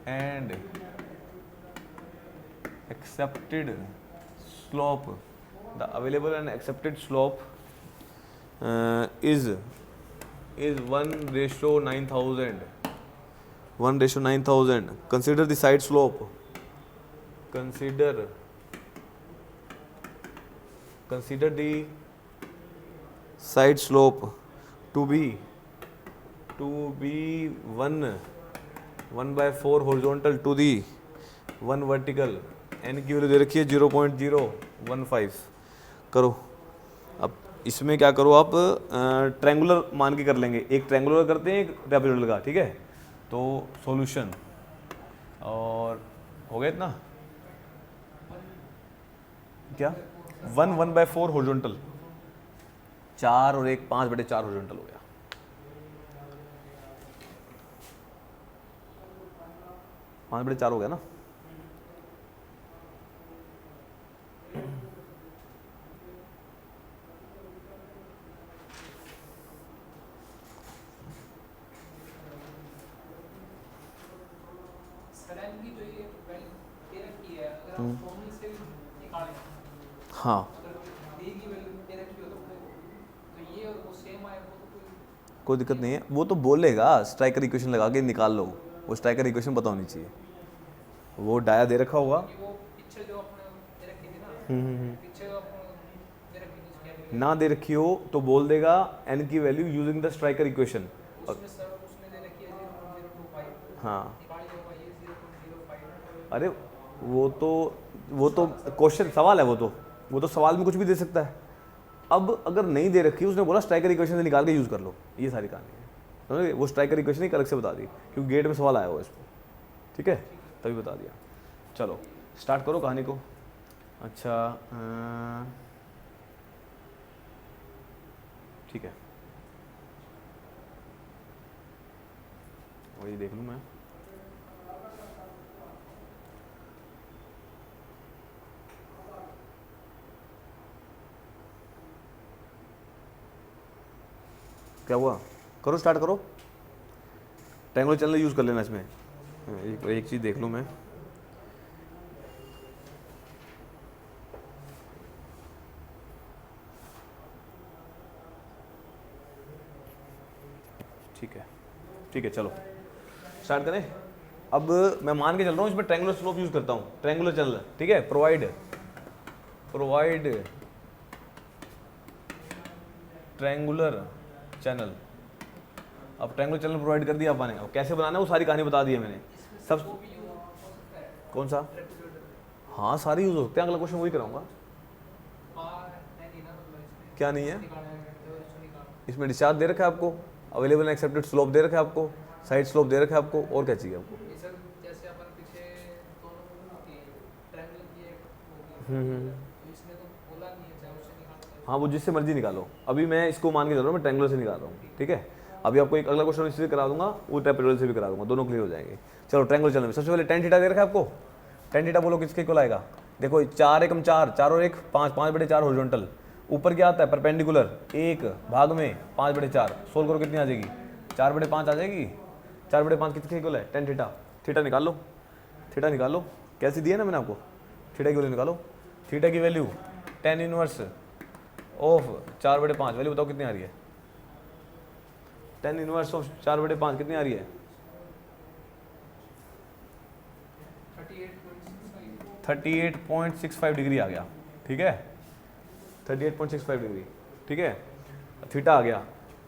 A: and accepted slope, the available and accepted slope is 1:9,000. 1:9,000. Consider the side slope. Consider the side slope to be 1/4 horizontal to the 1 vertical. n की value दे रखी है 0.015। करो अब इसमें क्या करो आप, triangular मान के कर लेंगे, एक ट्रायंगुलर करते हैं एक ट्रापेजोइडल का, ठीक है। तो सॉल्यूशन और हो गया इतना, क्या 1/4 हॉरिजॉन्टल, 4 और 1 5/4 हॉरिजॉन्टल हो गया। पाँच बटे चार हो गया ना। हाँ, कोई दिक्कत नहीं है, वो तो बोलेगा स्ट्राइकर इक्वेशन लगा के निकाल लो, वो स्ट्राइकर इक्वेशन पता होनी चाहिए। वो डाया दे रखा होगा, ना दे रखी हो तो बोल देगा n की value using the striker equation. हाँ, अरे वो तो क्वेश्चन सवाल है, वो तो सवाल में कुछ भी दे सकता है। अब अगर नहीं दे रखी, उसने बोला स्ट्राइकर इक्वेशन से निकाल के यूज़ कर लो, ये सारी कहानी है, समझे। वो स्ट्राइकर इक्वेशन ही अलग से बता दी, क्योंकि गेट में सवाल आया हुआ इसको, ठीक है, तभी बता दिया। चलो स्टार्ट करो कहानी को। अच्छा ठीक है, वही देख लूँ मैं। क्या हुआ, करो स्टार्ट करो। ट्रायंगुलर चैनल यूज़ कर लेना इसमें। एक चीज़ देख लूँ मैं, ठीक है चलो स्टार्ट करें। अब मैं मान के चल रहा हूँ इसमें ट्रायंगुलर स्लोप यूज़ करता हूँ, ट्रायंगुलर चैनल, ठीक है। Provide triangular channel. अब ट्रायंगुलर चैनल प्रोवाइड कर दिया आपने, अब कैसे बनाना है वो सारी कहानी बता दी है मैंने सब। कौन सा? हाँ सारे यूज़ हो सकते हैं, अगला क्वेश्चन वही कराऊंगा। क्या नहीं है इसमें? डिस्चार्ज दे रखा है आपको, अवेलेबल एंड एक्सेप्टेड स्लोप दे रखा है आपको, साइड स्लोप दे रखा है आपको, और क्या चाहिए आपको? हाँ वो जिससे मर्जी निकालो, अभी मैं इसको मान के चल रहा हूँ, मैं ट्रायंगुलर से निकाल रहा हूँ, ठीक है। अभी आपको एक अगला क्वेश्चन इससे करा दूंगा, वो ट्रापेजोइडल से भी करा दूंगा, दोनों क्लियर हो जाएंगे। चलो ट्रायंगुलर चैनल में सबसे पहले tan थीटा दे रखा है आपको। tan थीटा बोलो किसके इक्वल आएगा? देखो 4 एकम 4, 4 और 1 5, 5/4 हॉरिजॉन्टल। ऊपर क्या आता है? परपेंडिकुलर 1 भाग में 5/4। सोल्व करो कितनी आ जाएगी? 4/5 आ जाएगी। 4/5 किसके इक्वल है? tan theta. थीटा निकाल लो, थीटा निकाल लो, कैसी दी है ना मैंने आपको। थीटा की वैल्यू निकालो, थीटा की value tan inverse of 4/5, value बताओ कितनी आ रही है? tan इनवर्स ऑफ 4/5 कितनी आ रही है? 38.65 डिग्री आ गया, ठीक है। 38.65 डिग्री, ठीक है। थीटा आ गया।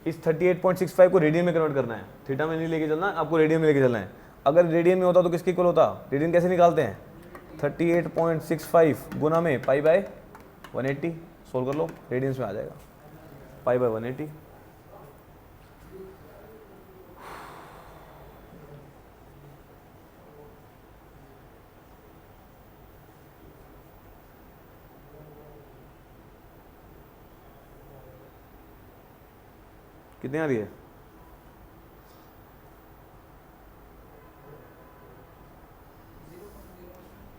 A: इस 38.65 को रेडियन में कन्वर्ट करना है, थीटा में नहीं लेके चलना, आपको रेडियन में लेके चलना है। अगर रेडियन में होता तो किसके इक्वल होता? रेडियन कैसे निकालते हैं? 38.65 गुना में पाई/180। सोल्व कर लो, रेडियंस में आ जाएगा, पाई/180। कितनी आ रही है?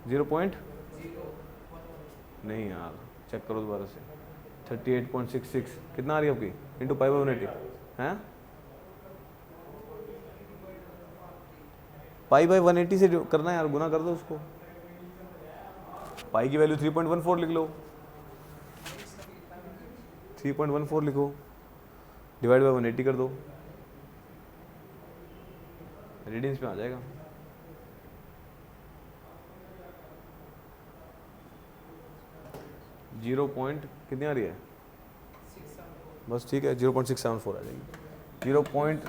A: जीरो पॉइंट नहीं यार, चेक करो दोबारा से। 38.66 कितना आ रही है आपकी? इंटू पाई बाई 180 है, पाई बाई 180 से करना है यार, गुना कर दो उसको। पाई की वैल्यू 3.14 लिख लो, 3.14 लिखो, डिवाइड बाई 180 कर दो, रेडियंस में आ जाएगा। जीरो पॉइंट कितनी आ रही है? बस ठीक है, 0.674 आ जाएगी। 0 पॉइंट,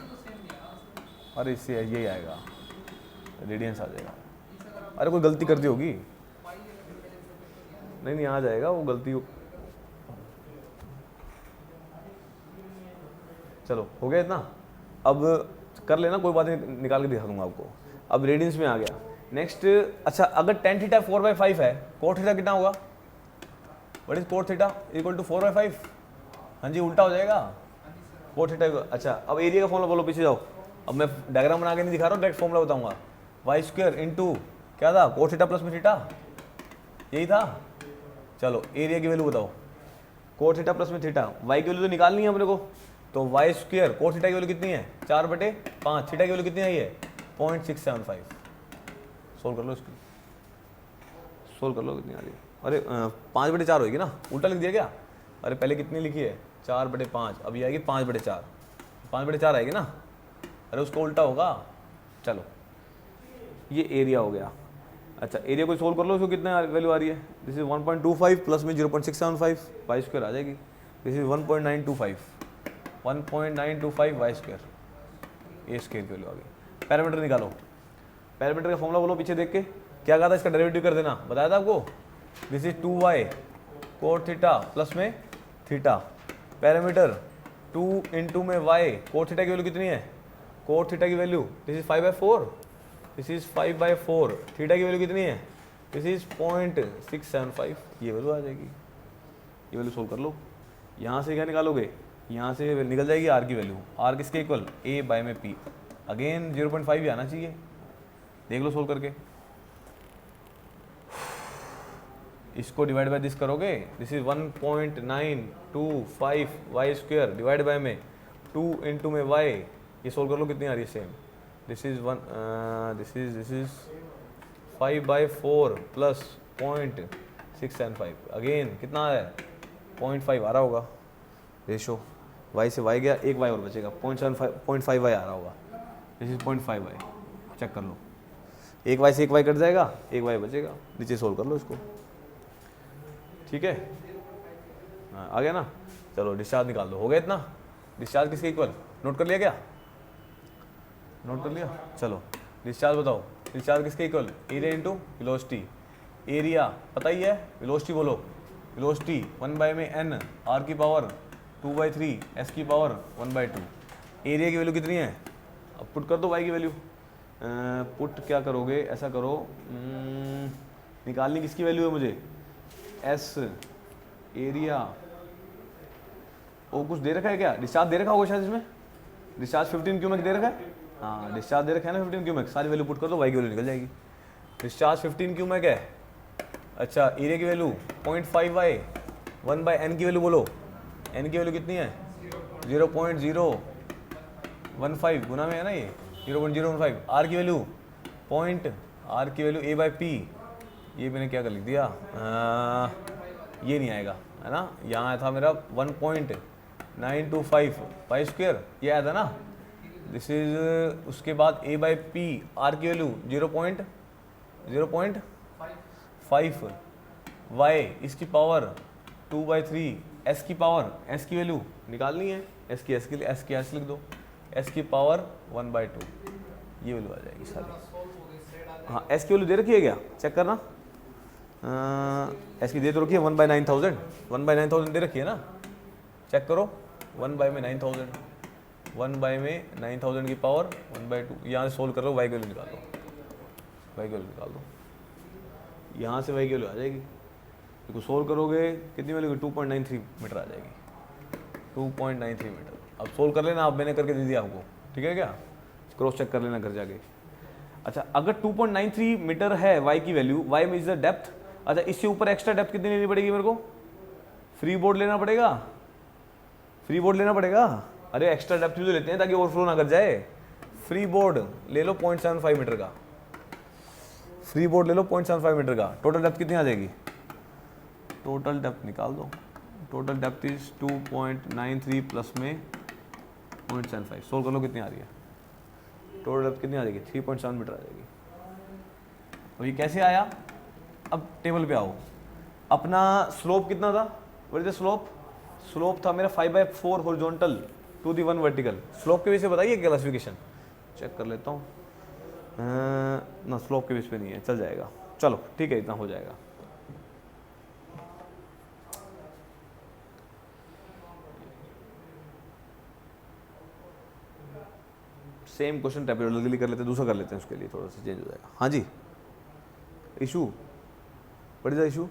A: अरे इससे यही आएगा, रेडियंस आ जाएगा। अरे कोई गलती कर दी होगी, नहीं नहीं आ जाएगा वो गलती। चलो हो गया इतना, अब कर लेना, कोई बात नहीं, निकाल के दिखा दूंगा आपको। अब रेडियंस में आ गया। नेक्स्ट, अच्छा अगर टेन थीटा 4/5 है, कोट थीटा कितना होगा? What is cot theta equal to 4/5? हाँ जी, उल्टा हो जाएगा कोट थीटा। अच्छा अब एरिया का फॉर्मूला बोलो, पीछे जाओ। अब मैं डायग्राम बना के नहीं दिखा रहा हूँ, डायरेक्ट फॉर्मूला बताऊंगा। वाई स्क्वायर इंटू क्या था, कोट थीटा प्लस में थीटा, यही था। चलो एरिया की वैल्यू बताओ, कोट थीटा प्लस में थीटा, वाई की वैल्यू तो निकालनी है अपने को। तो वाई स्क्वायर कोट थीटा की वैल्यू कितनी है? 4/5, थीटा की वैल्यू कितनी आई है? 0.675। सोल्व कर लो इसकी, सोल्व कर लो कितनी आ रही है। अरे 5/4 होगी ना, उल्टा लिख दिया क्या? अरे पहले कितनी लिखी है? 4/5, अब ये आएगी 5/4, 5/4 आएगी ना। अरे उसको उल्टा होगा। चलो ये एरिया हो गया। अच्छा एरिया को सोल्व कर लो, उसको कितना वैल्यू आ रही है? दिस इज 1.25 प्लस में 0.675, वाई स्क्वायर आ जाएगी। This is 1.925, 1.925 y square, A square की वैल्यू आ गई। पैरामीटर निकालो, पैरामीटर का फॉर्मूला बोलो पीछे देख के। क्या कहा था? इसका डेरिवेटिव कर देना, बताया था आपको। This is 2y cot theta plus में थीटा, पैरामीटर 2 इंटू में y, कोट थीटा की वैल्यू कितनी है? कोट थीटा की value this is 5/4, this is 5/4, theta की वैल्यू कितनी है? दिस इज 0.675, ये वैल्यू आ जाएगी। ये वैल्यू सोल्व कर लो। यहाँ से क्या निकालोगे? यहाँ से निकल जाएगी आर की वैल्यू, आर किसके इक्वल? ए बाय में पी। अगेन 0.5 ही आना चाहिए, देख लो सोल्व करके। इसको डिवाइड बाय दिस करोगे, this is 1.925 y square divide by में 2 इंटू में वाई, ये सोल्व कर लो कितनी आ रही है same. This is 5/4 plus 0.675, again कितना है? 0.5 आ रहा होगा रेशो, वाई से वाई गया, एक वाई और बचेगा, 0.5 वाई आ रहा होगा। दिस इज 0.5 वाई, चेक कर लो, एक वाई से एक वाई कट जाएगा, एक वाई बचेगा। नीचे सोल्व कर लो इसको, ठीक है। हाँ आ गया ना। चलो डिस्चार्ज निकाल दो, हो गया इतना। डिस्चार्ज किसके इक्वल? नोट कर लिया क्या? नोट कर लिया। चलो डिस्चार्ज बताओ, डिस्चार्ज किसके equal? Area into velocity. Area पता ही है, वेलोसिटी बोलो। वेलोसिटी 1 में n, r की पावर 2/3, s की पावर 1/2। एरिया की वैल्यू कितनी है? अब पुट कर दो y की वैल्यू। पुट क्या करोगे, ऐसा करो, निकालनी किसकी वैल्यू है मुझे? एस, एरिया, वो कुछ दे रखा है क्या? डिस्चार्ज दे रखा होगा शायद इसमें, डिस्चार्ज 15 क्यूमेक दे रखा है। हाँ डिस्चार्ज दे रखा है ना 15 क्यूमेक, सारी वैल्यू पुट कर दो, वाई की वैल्यू निकल जाएगी। डिस्चार्ज 15 क्यूमेक है। अच्छा एरिया की वैल्यू 0.5 वाई, 1/n की वैल्यू बोलो, n की वैल्यू कितनी है? 0.015 गुना में है ना ये, 0.015। r की वैल्यू r की वैल्यू a बाई पी, ये मैंने क्या कर लिख दिया, ये नहीं आएगा है ना, यहाँ आया था मेरा 1.925 पाई स्क्वायर, ये आया था ना। दिस इज, उसके बाद a बाई पी, आर की वैल्यू 0.05 y, इसकी पावर 2/3, s की पावर, s की वैल्यू निकालनी है, s की s लिख दो, s की पावर 1/2, ये वैल्यू आ जाएगी सारी। हाँ s की वैल्यू दे रखी है क्या? चेक करना, एस की दे तो रखी है 1/9000, 1/9000 दे रखी है ना, चेक करो। 1/9000, 1/9000 की पावर 1/2, यहाँ से सोल्व कर लो, वाई की वैल्यू निकाल दो, वाई की वैल्यू निकाल दो, यहाँ से वाई की वैल्यू आ जाएगी। देखो सोल्व करोगे कितनी वैल्यू? 2.93 मीटर आ जाएगी, 2.93 मीटर। अब सोल्व कर लेना, अब मैंने करके दे दिया आपको, ठीक है क्या, क्रॉस चेक कर लेना घर जाके। अच्छा अगर 2.93 मीटर है y की वैल्यू, y में इज द डेप्थ, अच्छा इससे ऊपर एक्स्ट्रा डेप्थ कितनी लेनी पड़ेगी मेरे को, फ्री बोर्ड लेना पड़ेगा, फ्री बोर्ड लेना पड़ेगा। अरे एक्स्ट्रा डेप्थ भी तो लेते हैं ताकि ओवरफ्लो ना कर जाए। फ्री बोर्ड ले लो 0.75 मीटर का, फ्री बोर्ड ले लो 0.75 मीटर का। टोटल डेप्थ कितनी आ जाएगी, टोटल डेप्थ निकाल दो, टोटल डेप्थ इज 2.93 प्लस में 0.75, सोल्व कर लो कितनी आ रही है, टोटल डेप्थ कितनी आ जाएगी 3.7 मीटर आ जाएगी। अब ये कैसे आया, अब टेबल पे आओ, अपना स्लोप कितना था, what is the slope, slope था मेरा 5/4 horizontal to the 1 vertical. Slope के बेस पे बताइए क्लासिफिकेशन, चेक कर लेता हूँ ना, स्लोप के बेस पे नहीं है, चल जाएगा, चलो ठीक है इतना हो जाएगा। सेम क्वेश्चन टेबुलरली कर लेते हैं, दूसरा कर लेते हैं, उसके लिए थोड़ा सा चेंज हो जाएगा। हाँ जी, issue what is the issue,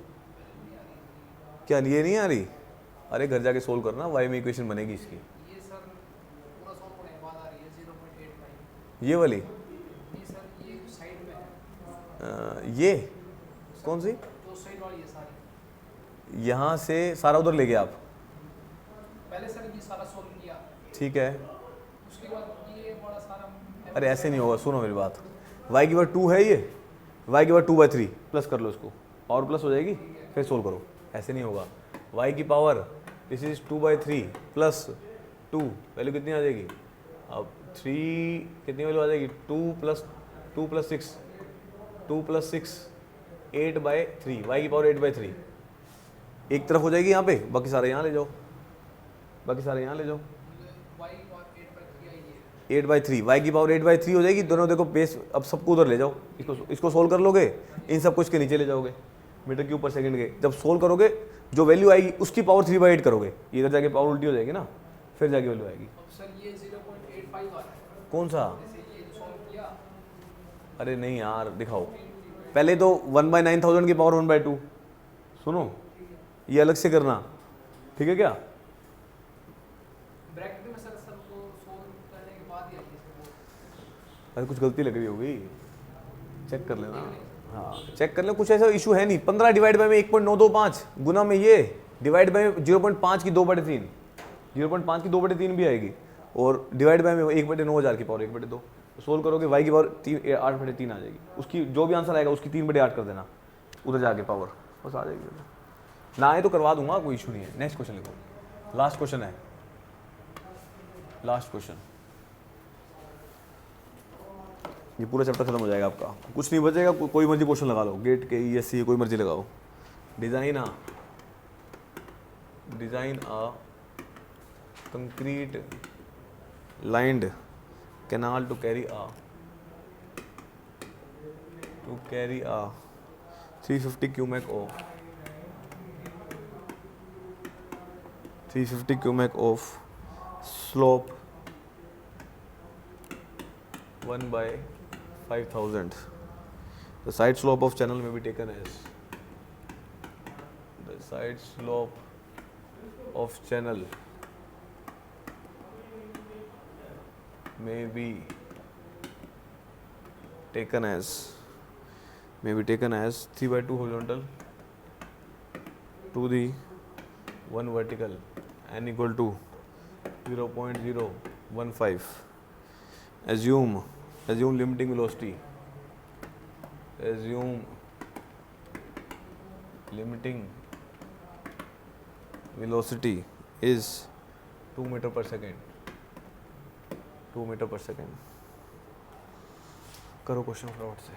A: क्या ये नहीं आ रही, अरे घर जाके सोल्व करना, वाई में इक्वेशन बनेगी इसकी,
B: ये सर पूरा सॉल्व होने के बाद आ रही है 0.85।
A: ये वाली,
B: ये सर ये साइड में है,
A: ये कौन सी,
B: जो साइड वाली है सारी,
A: यहाँ से सारा उधर ले गए आप,
B: पहले सर ये सारा सॉल्व किया,
A: ठीक है,
B: उसके बाद ये बड़ा सारा,
A: अरे ऐसे नहीं होगा, सुनो मेरी बात, y की बार 2 है, ये y की बार 2/3 प्लस कर लो इसको, और प्लस हो जाएगी, फिर सोल्व करो, ऐसे नहीं होगा। y की power this is 2/3 plus 2, value कितनी आ जाएगी, अब 3 कितनी वैल्यू आ जाएगी, 2 प्लस 6 8/3, y की पावर 8/3 एक तरफ हो जाएगी यहाँ पे, बाकी सारे यहाँ ले जाओ, बाकी सारे यहाँ ले जाओ,
B: y और 8/3 आई है,
A: 8/3 y की पावर 8/3 हो जाएगी, दोनों देखो बेस, अब सबको उधर ले जाओ, इसको सोल्व कर लोगे, इन सब कुछ के नीचे ले जाओगे मीटर क्यूब पर सेकंड के, जब सोल्व करोगे जो वैल्यू आएगी उसकी पावर 3/8 करोगे, इधर जाके पावर उल्टी हो जाएगी ना, फिर जाके वैल्यू आएगी।
B: अब सर ये 0.85 आ रहा है,
A: कौन सा,
B: जैसे ये जो सॉल्व किया,
A: अरे नहीं यार दिखाओ, पहले तो 1/9000 की पावर 1/2, सुनो ये अलग से करना, ठीक है क्या,
B: ब्रैकेट में सर सबको सॉल्व करने के बाद ही आई है,
A: अरे कुछ गलती लग रही होगी, चेक कर लेना, हाँ चेक कर ले, कुछ ऐसा इशू है नहीं। 15 डिवाइड बाय में 1.925 गुना में ये डिवाइड बाय 0.5 की 2/3, 0.5 की 2/3 भी आएगी, और डिवाइड बाय में 1/9000 की पावर 1/2, सोल्व करोगे y की पावर 8/3 आ जाएगी, उसकी जो भी आंसर आएगा उसकी 3/8 कर देना, उधर जाके पावर बस आ जाएगी, ना आए तो करवा दूंगा, कोई इशू नहीं है। नेक्स्ट क्वेश्चन लिखो, लास्ट क्वेश्चन है, लास्ट क्वेश्चन, ये पूरा चैप्टर खत्म हो जाएगा आपका, कुछ नहीं बचेगा, कोई मर्जी क्वेश्चन लगा लो, गेट के ESC कोई मर्जी लगाओ। Design a concrete lined canal to carry a 350 cubic of 350 cubic of slope 1/5000. The side slope of channel may be taken as, the side slope of channel may be taken as 3/2 horizontal to the 1 vertical n equal to 0.015. Assume limiting velocity. Assume limiting velocity is 2 meter per second. 2 meter per second. करो question फटाफट से।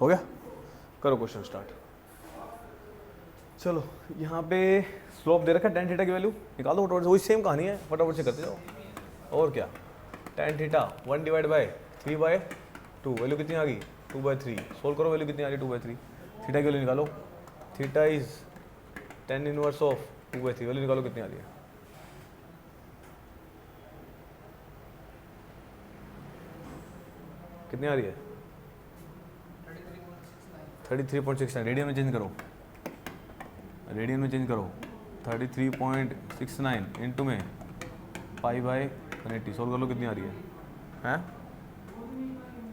A: हो गया, करो question start. चलो यहाँ पे slope दे रखा है, tan थीटा की वैल्यू निकाल दो फटाफट से, वही सेम कहानी है, फटाफट से करते जाओ। और क्या, tan theta 1 divide by 3/2, value कितनी आ गई 2/3, सोल्व करो वैल्यू कितनी आ रही 2/3, थीटा की वैल्यू निकालो, theta is tan inverse of 2/3, value निकालो कितनी आ रही है, कितनी आ रही है 33.69, रेडियन में चेंज करो, रेडियन में चेंज करो, 33.69 इंटू में π/180, सोल्व कर लो कितनी आ रही है, हैं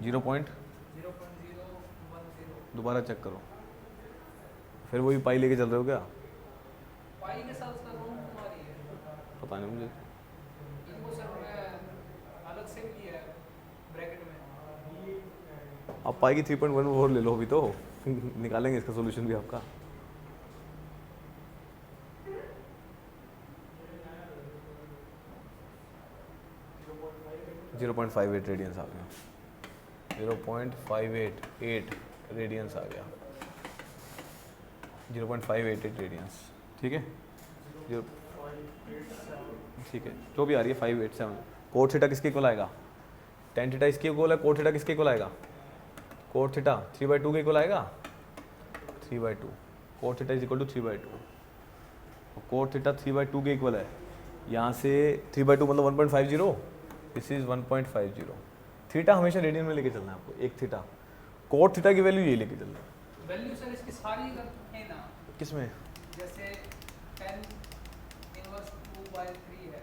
A: 0. दोबारा चेक करो, फिर वही पाई लेके चल रहे हो क्या,
B: पाई के साथ उसका रोम तुम्हारी है,
A: पता नहीं मुझे,
B: इनको सर अलग से भी है ब्रैकेट में।
A: आप पाई की 3.14 ले लो अभी तो निकालेंगे इसका सॉल्यूशन भी आपका। जीरो 0.58 रेडियंस आ गया, 0.588 रेडियंस आ गया, 0.588 रेडियंस, ठीक है, जो ठीक है जो भी आ रही है 587। कोट थीटा किसके इक्वल आएगा, tan थीटा इसके इक्वल है, कोट थीटा किसके इक्वल आएगा, कोट थीटा 3/2 के इक्वल आएगा, 3/2, cot theta is equal to 3/2, cot theta 3/2 के इक्वल है, यहाँ से 3/2 मतलब 1.50, दिस इज 1.50, थीटा हमेशा रेडियन में लेके चलना है आपको, एक थीटा, कोट थीटा की वैल्यू यही लेके चलना है।
B: वैल्यू सर इसकी सारी अगर है ना,
A: किसमें,
B: जैसे tan इनवर्स 2/3 है,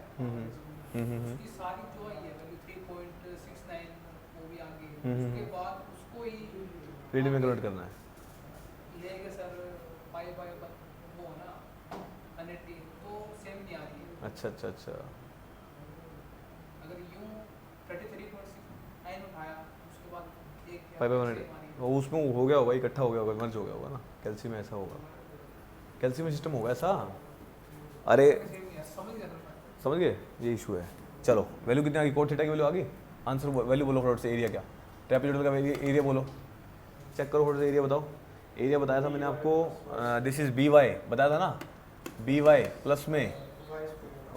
B: उसकी सारी जो है वैल्यू 3.69 वो भी आ गई, उसके बाद उसको ही
A: रेडियन में कन्वर्ट करना है,
B: लेके सर पाई बाय वो ना 180, तो सेम नहीं आ रही है।
A: अच्छा अच्छा अच्छा,
B: अगर यूं 33.69 उठाया, उसके बाद एक
A: 5/180, वो उसमें हो गया होगा, इकट्ठा हो गया होगा, मर्ज हो गया होगा ना, कैल्शियम में ऐसा होगा, कैल्शियम में सिस्टम होगा ऐसा, अरे
B: समझ गया
A: समझ गए, ये इशू है। चलो वैल्यू कितनी आ गई, कोट थीटा की वैल्यू आ गई, आंसर वैल्यू बोलो फटाफट से, एरिया क्या, ट्रेपेजॉइडल का एरिया बोलो, चेक करो फटाफट से, एरिया बताओ, एरिया बताया था मैंने आपको, दिस इज BY बताया था ना, BY प्लस में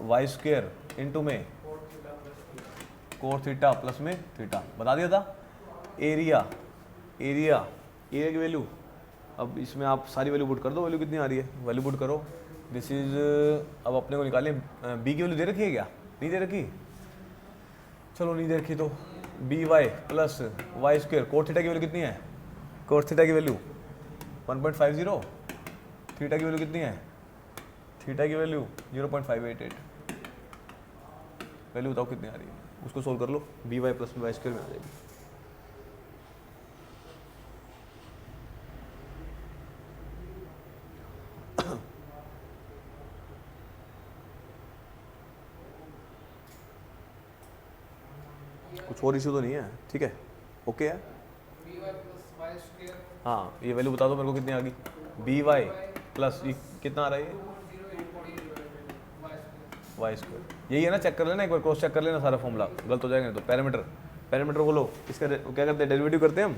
A: y² इंटू में कोट थीटा प्लस में थीटा, बता दिया था। एरिया एरिया एरिया की वैल्यू, अब इसमें आप सारी वैल्यू पुट कर दो, वैल्यू कितनी आ रही है, वैल्यू पुट करो, दिस इज, अब अपने को निकालें, बी की वैल्यू दे रखी है क्या, नहीं दे रखी, चलो नहीं दे रखी तो BY plus y², coat theta की वैल्यू कितनी है, कोट थीटा की वैल्यू 1.50, थीटा की वैल्यू कितनी है, थीटा की वैल्यू 0.588, वैल्यू बताओ कितनी आ रही है, उसको सोल्व कर लो, BY प्लस y² में आ जाएगी। कुछ और इशू तो नहीं है, ठीक है, ओके है,
B: BY प्लस y²,
A: हाँ ये वैल्यू बता दो मेरे को कितनी आ गई, BY प्लस ये कितना आ रहा है, y², यही है ना, चेक कर लेना एक बार, क्रॉस चेक कर लेना, सारा फॉर्मूला गलत हो जाएगा तो। पैरामीटर, पैरामीटर बोलो, इसका क्या करते हैं, डेरिवेटिव करते हैं हम,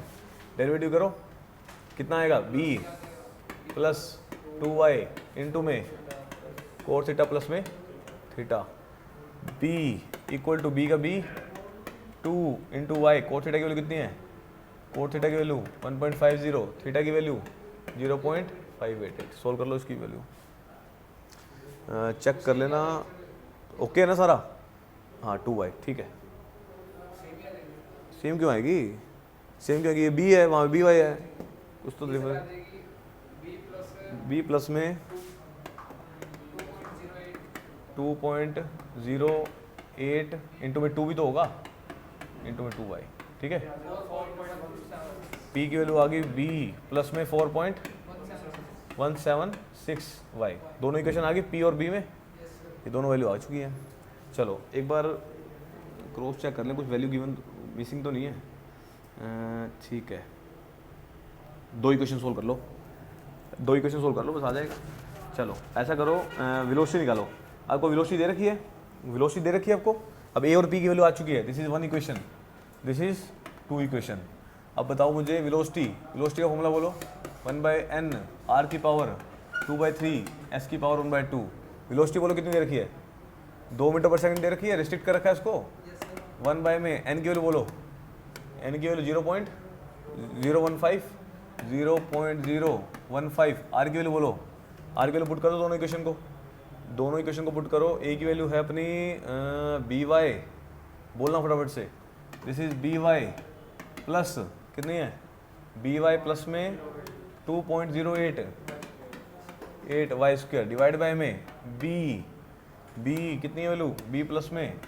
A: डेरिवेटिव करो, कितना आएगा, b प्लस 2y इंटू में कोट थीटा प्लस में theta, b equal to, b का b 2 into y, cot theta की वैल्यू कितनी है, कोट थीटा की वैल्यू 1.50, थीटा की वैल्यू 0.588, सोल्व कर लो इसकी वैल्यू, चेक कर लेना, ओके है ना सारा, हाँ 2y, ठीक है, सेम क्यों आएगी, सेम क्यों आएगी, ये b है, वहाँ by है, कुछ तो देखो, b प्लस में 2.08 इंटू में 2 भी तो होगा, इंटू में 2y, ठीक है, p की वैल्यू आ गई b प्लस में 4.176y, दोनों इक्वेशन आ गई p और b में, ये दोनों वैल्यू आ चुकी हैं। चलो एक बार क्रॉस चेक कर लें, कुछ वैल्यू गिवन मिसिंग तो नहीं है, ठीक है, दो इक्वेशन सोल्व कर लो, दो इक्वेशन सोल्व कर लो, बस आ जाएगा। चलो ऐसा करो, वेलोसिटी निकालो, आपको वेलोसिटी दे रखी है, वेलोसिटी दे रखी है आपको, अब a और p की वैल्यू आ चुकी है, this is one equation, this is two equation, अब बताओ मुझे वेलोसिटी का फॉर्मूला बोलो 1/n r की पावर 2/3 s की पावर 1/2। वेलोसिटी बोलो कितनी दे रखी है 2 मीटर पर सेकंड दे रखी है, रिस्ट्रिक्ट कर रखा है इसको 1 बाय में n की वैल्यू बोलो, n की वैल्यू 0.015 r की वैल्यू बोलो, r की वैल्यू पुट कर दो दोनों इक्वेशन को पुट करो। a की वैल्यू है अपनी बी वाई, बोलना फटाफट से, this is B Y plus कितनी है बी वाई प्लस में 2.08 वाई स्क्वायर डिवाइड बाय में बी कितनी है वैल्यू बी प्लस में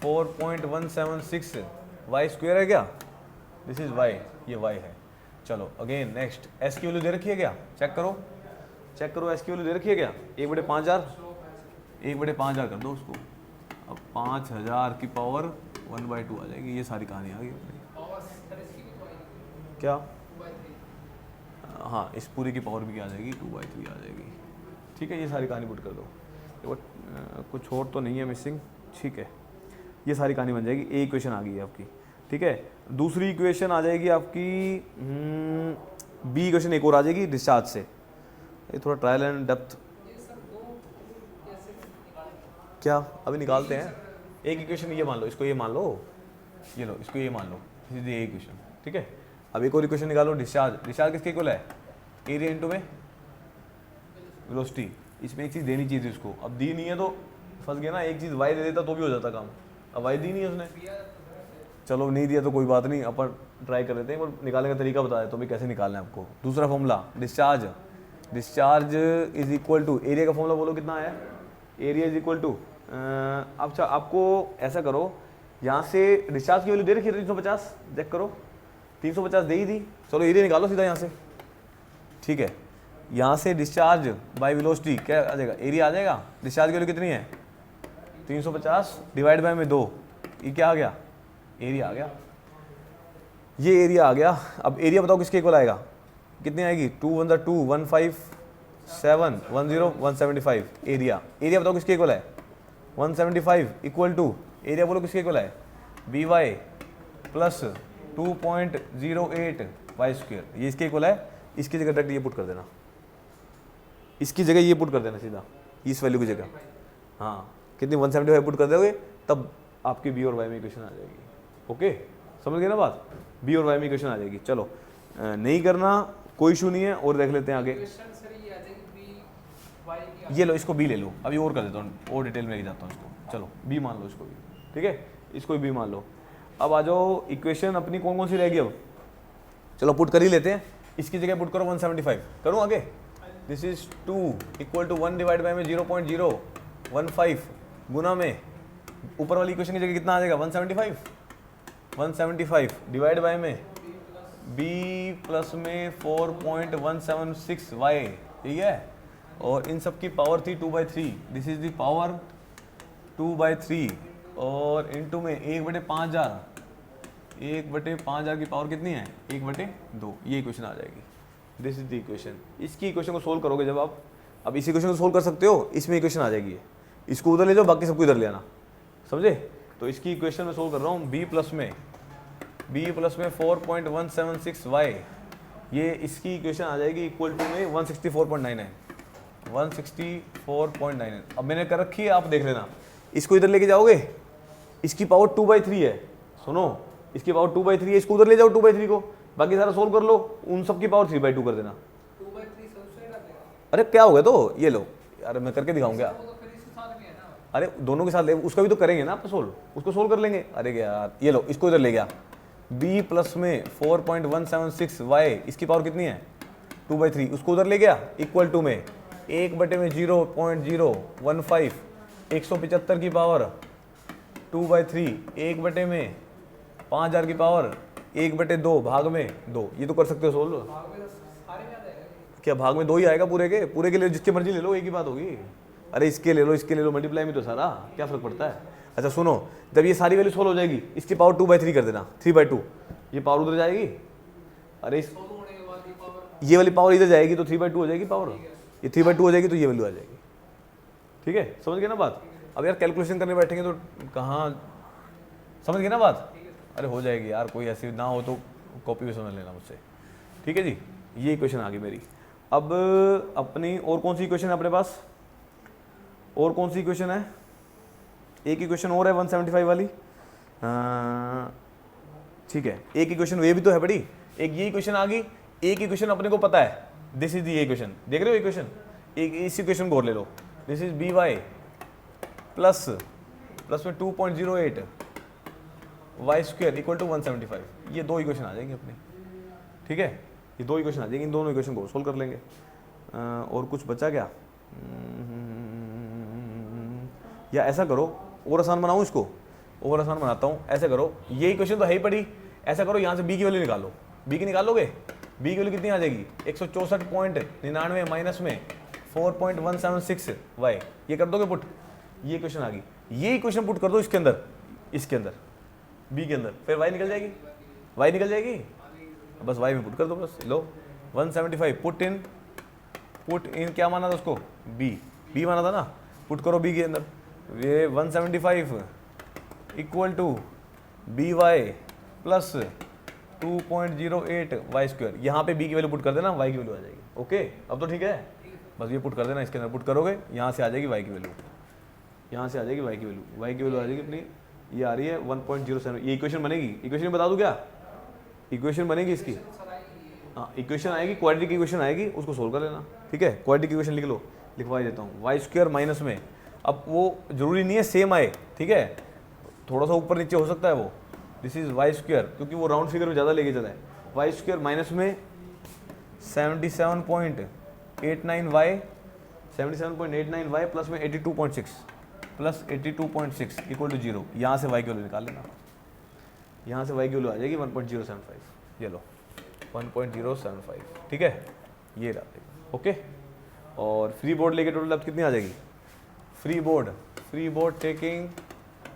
A: 4.176 वाई स्क्वायर है क्या, दिस इज वाई, ये वाई है। चलो अगेन नेक्स्ट, एस की वैल्यू दे रखी है क्या, चेक करो एस की वैल्यू दे रखी है क्या 1/5000 कर दो उसको, अब 5000 की पावर 1/2 आ जाएगी। ये सारी कहानी आ गई अपनी क्या, हाँ इस पूरी की पावर भी क्या आ जाएगी 2/3 आ जाएगी। ठीक है, ये सारी कहानी पुट कर दो, कुछ और तो नहीं है मिसिंग। ठीक है, ये सारी कहानी बन जाएगी, ए इक्वेशन आ गई है आपकी। ठीक है, दूसरी इक्वेशन आ जाएगी आपकी बी इक्वेशन एक और आ जाएगी डिस्चार्ज से। ये थोड़ा ट्रायल एंड डेप्थ क्या अभी निकालते हैं। एक इक्वेशन ये मान लो, इसको ये मान लो, ये लो इसको ये मान लो, ये इक्वेशन। ठीक है, अब एक और इक्वेशन निकालो डिस्चार्ज किसके इक्वल है, एरिया इनटू में वेलोसिटी। इसमें एक चीज़ देनी चाहिए थी उसको, अब दी नहीं है तो फंस गया ना, एक चीज़ वाई दे देता तो भी हो जाता काम, अब वाई दी नहीं है उसने। चलो नहीं दिया तो कोई बात नहीं, अपन ट्राई कर लेते हैं, पर निकालने का तरीका बताया तो भी कैसे निकालना है आपको। दूसरा formula discharge is equal to area का फॉर्मूला बोलो कितना है, एरिया इज इक्वल टू, अच्छा आपको ऐसा करो, यहाँ से डिस्चार्ज की वैल्यू दे रखी है 350, चेक करो 350 दे ही दी, चलो एरिया निकालो सीधा यहाँ से। ठीक है, यहाँ से डिस्चार्ज बाय वेलोसिटी क्या आ जाएगा, एरिया आ जाएगा। डिस्चार्ज की वैल्यू कितनी है 350 डिवाइड बाय में 2, ये क्या आ गया, एरिया आ गया। ये एरिया आ गया। अब एरिया बताओ किसके इक्वल आएगा, कितनी आएगी 2 1 2 157 10 175 एरिया बताओ किसके इक्वल है 175 इक्वल टू एरिया बोलो किसके इक्वल है B Y plus 2.08 y square, ये इसके इक्वल है। इसकी जगह डायरेक्ट ये पुट कर देना, इसकी जगह ये पुट कर देना सीधा, इस वैल्यू की जगह, हाँ कितनी 175 पुट कर दोगे तब आपकी बी और वाई में इक्वेशन आ जाएगी। ओके, समझ गए ना बात, बी और वाई में इक्वेशन आ जाएगी। चलो नहीं करना कोई इशू नहीं है, और देख लेते हैं आगे। ये लो इसको बी ले लो, अभी और कर देता हूँ, और डिटेल में लेके जाता हूँ इसको। चलो बी मान लो इसको भी, ठीक है, इसको भी बी मान लो। अब आ जाओ, इक्वेशन अपनी कौन कौन सी रहेगी अब, चलो पुट कर ही लेते हैं। इसकी जगह पुट करो 175, करूँ आगे, this is 2 equal to 1 divide by में 0.015 गुना में ऊपर वाली इक्वेशन की जगह कितना आ जाएगा 175 डिवाइड बाय में b प्लस में 4.176 y, ठीक है, और इन सब की पावर थी 2/3, दिस इज द पावर 2/3 और इनटू में 1/5000 की पावर कितनी है 1/2, ये इक्वेशन आ जाएगी। This is the equation. इसकी इक्वेशन को सोल्व करोगे जब आप, अब इस इक्वेशन को सोल्व कर सकते हो, इसमें इक्वेशन आ जाएगी, इसको उधर ले जाओ, बाकी सबको इधर ले आना, समझे। तो इसकी इक्वेशन में सोल्व कर रहा हूँ, b प्लस में 4.176 y, ये इसकी इक्वेशन आ जाएगी इक्वल टू में 164.99। अब मैंने कर रखी है, आप देख लेना, इसको इधर लेके जाओगे, इसकी पावर 2/3 है, सुनो इसकी पावर 2/3 है, इसको उधर ले जाओ 2/3 को, बाकी सारा सोल्व कर लो, उन सब की पावर 3/2 कर देना।
B: 2/3
A: अरे क्या हो गया, तो ये लो यार, मैं करके दिखाऊंगा। अरे दोनों के साथ ले, उसका भी तो करेंगे ना आप सोल्व, उसको सोल्व कर लेंगे। अरे यार ये लो, इसको इधर ले गया, b प्लस में 4.176 y, इसकी पावर कितनी है 2/3, उसको उधर ले गया इक्वल टू में 1/0.015 175 की पावर 2/3 1/5000 की पावर 1/2 भाग में 2, ये तो कर सकते हो सोल्व। क्या भाग में 2 ही आएगा पूरे के लिए, जिसके मर्जी ले लो, एक ही बात होगी। अरे इसके ले लो, मल्टीप्लाई में तो सारा क्या फर्क पड़ता है। अच्छा सुनो, जब ये सारी वैल्यू सोल्व हो जाएगी, इसकी पावर 2/3 कर देना, 3/2, ये पावर उधर जाएगी। अरे ये वाली पावर इधर जाएगी तो 3/2 हो जाएगी पावर, ये 3/2 हो जाएगी तो ये वैल्यू आ जाएगी। ठीक है, समझ गए ना बात। अब यार कैलकुलेशन करने बैठेंगे तो कहाँ, समझ गए ना बात। अरे हो जाएगी यार, कोई ऐसी ना हो तो कॉपी पेस्ट में लेना मुझसे, ठीक है जी। ये इक्वेशन आ गई मेरी। अब अपनी और कौन सी इक्वेशन है अपने पास, और कौन सी इक्वेशन है, एक इक्वेशन और है 175 वाली, ठीक है। एक इक्वेशन ये भी तो है बड़ी, एक ये इक्वेशन आ गई, एक इक्वेशन अपने को पता है, दिस इज दी इक्वेशन, देख रहे हो इक्वेशन, एक इस इक्वेशन को और ले लो, this is B Y plus में 2.08 वाई स्क्वायर इक्वल टू 175, ये दो इक्वेशन आ जाएंगी अपनी, ठीक है। ये दो इक्वेशन आ जाएंगी, इन दोनों इक्वेशन को सोल्व कर लेंगे। और कुछ बचा क्या, या ऐसा करो और आसान बनाऊँ इसको, और आसान बनाता हूँ, ऐसे करो, ये इक्वेशन तो है ही पड़ी, ऐसा करो यहाँ से बी की वैल्यू निकालो, बी की निकालोगे, बी की वैल्यू कितनी आ जाएगी 164.99 माइनस में 4.176 वाई, ये कर दोगे पुट, ये इक्वेशन आ गई, ये इक्वेशन पुट कर दो इसके अंदर बी के अंदर, फिर वाई निकल जाएगी, वाई निकल जाएगी, बस वाई में पुट कर दो, बस लो 175 पुट इन क्या माना था उसको, बी माना था ना, पुट करो बी के अंदर, ये 175 equal to B Y plus 2.08 y square, यहाँ पे बी की वैल्यू पुट कर देना, वाई की वैल्यू आ जाएगी। ओके, अब तो ठीक है, बस ये पुट कर देना, इसके अंदर पुट करोगे, यहाँ से आ जाएगी वाई की वैल्यू, यहाँ से आ जाएगी वाई की वैल्यू आ जाएगी अपनी, ये आ रही है 1.07, ये इक्वेशन बनेगी, इक्वेशन बता दूँ क्या, इक्वेशन बनेगी इसकी, हाँ इक्वेशन आएगी, क्वाड्रेटिक इक्वेशन आएगी, उसको सोल्व कर लेना, ठीक है। क्वाड्रेटिक इक्वेशन लिख लो, लिखवा ही देता हूँ, वाई स्क्वायर माइनस में, अब वो जरूरी नहीं है सेम आए, ठीक है, थोड़ा सा ऊपर नीचे हो सकता है वो, दिस इज वाई स्क्वायर, क्योंकि वो राउंड फिगर में ज़्यादा लेके चला है, वाई स्क्वायर माइनस में 77.89 वाई प्लस में 82.6 इक्वल टू 0, यहाँ से वाई की वैल्यू निकाल लेना, यहाँ से वाई की वैल्यू आ जाएगी 1.075, ये लो 1.075, ठीक है, ये रहा, ओके। और फ्री बोर्ड लेके टोटल अब कितनी आ जाएगी, फ्री बोर्ड टेकिंग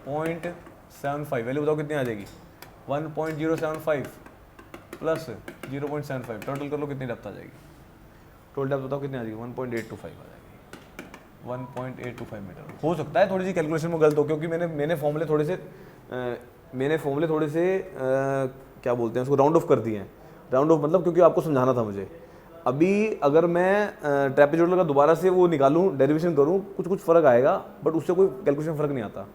A: 0.75, वैल्यू बताओ कितनी आ जाएगी, 1.075 प्लस 0.75, टोटल कर लो कितनी डेप्थ आ जाएगी, टोटल डेप्थ बताओ कितनी आ जाएगी, 1.825 आ जाएगी, 1.825 मीटर। हो सकता है थोड़ी सी कैलकुलेशन में गलत हो, क्योंकि मैंने फॉर्मूले थोड़े से क्या बोलते हैं उसको, राउंड ऑफ कर दिए हैं, राउंड ऑफ मतलब क्योंकि आपको समझाना था मुझे। अभी अगर मैं ट्रेपेजोइडल का दोबारा से वो निकालूं, डेरिवेशन करूं, कुछ फ़र्क आएगा, बट उससे कोई कैलकुलेशन फ़र्क नहीं आता,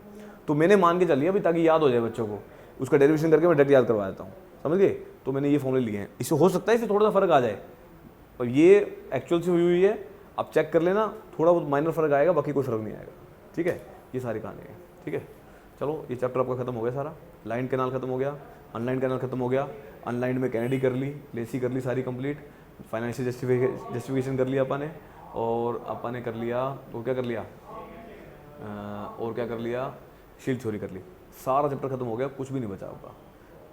A: तो मैंने मान के चलिए अभी, ताकि याद हो जाए बच्चों को, उसका डेरिवेशन करके मैं डायरेक्ट याद करवा देता हूँ, समझ गए। तो मैंने ये फॉर्मूले लिए हैं, इससे हो सकता है इससे थोड़ा सा फ़र्क आ जाए, और ये एक्चुअल से हुई है, आप चेक कर लेना, थोड़ा बहुत माइनर फ़र्क आएगा, बाकी कोई फ़र्क नहीं आएगा, ठीक है। ये सारी कहानी है, ठीक है। चलो ये चैप्टर आपका खत्म हो गया सारा, लाइन कैनाल खत्म हो गया, अनलाइन कैनाल खत्म हो गया, अनलाइन में कैनेडी कर ली, लेसी कर ली सारी कंप्लीट, फाइनेंशियल जस्टिफिकेशन कर लिया अपन ने, और अपन ने कर लिया तो क्या कर लिया, और क्या कर लिया, शील्ड थ्योरी कर ली, सारा चैप्टर खत्म हो गया, कुछ भी नहीं बचा आपका,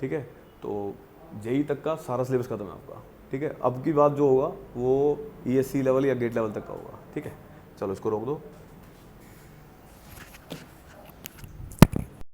A: ठीक है। तो जेई तक का सारा सिलेबस खत्म है आपका, ठीक है। अब की बात जो होगा वो ESC लेवल या गेट लेवल तक का होगा, ठीक है। चलो इसको रोक दो।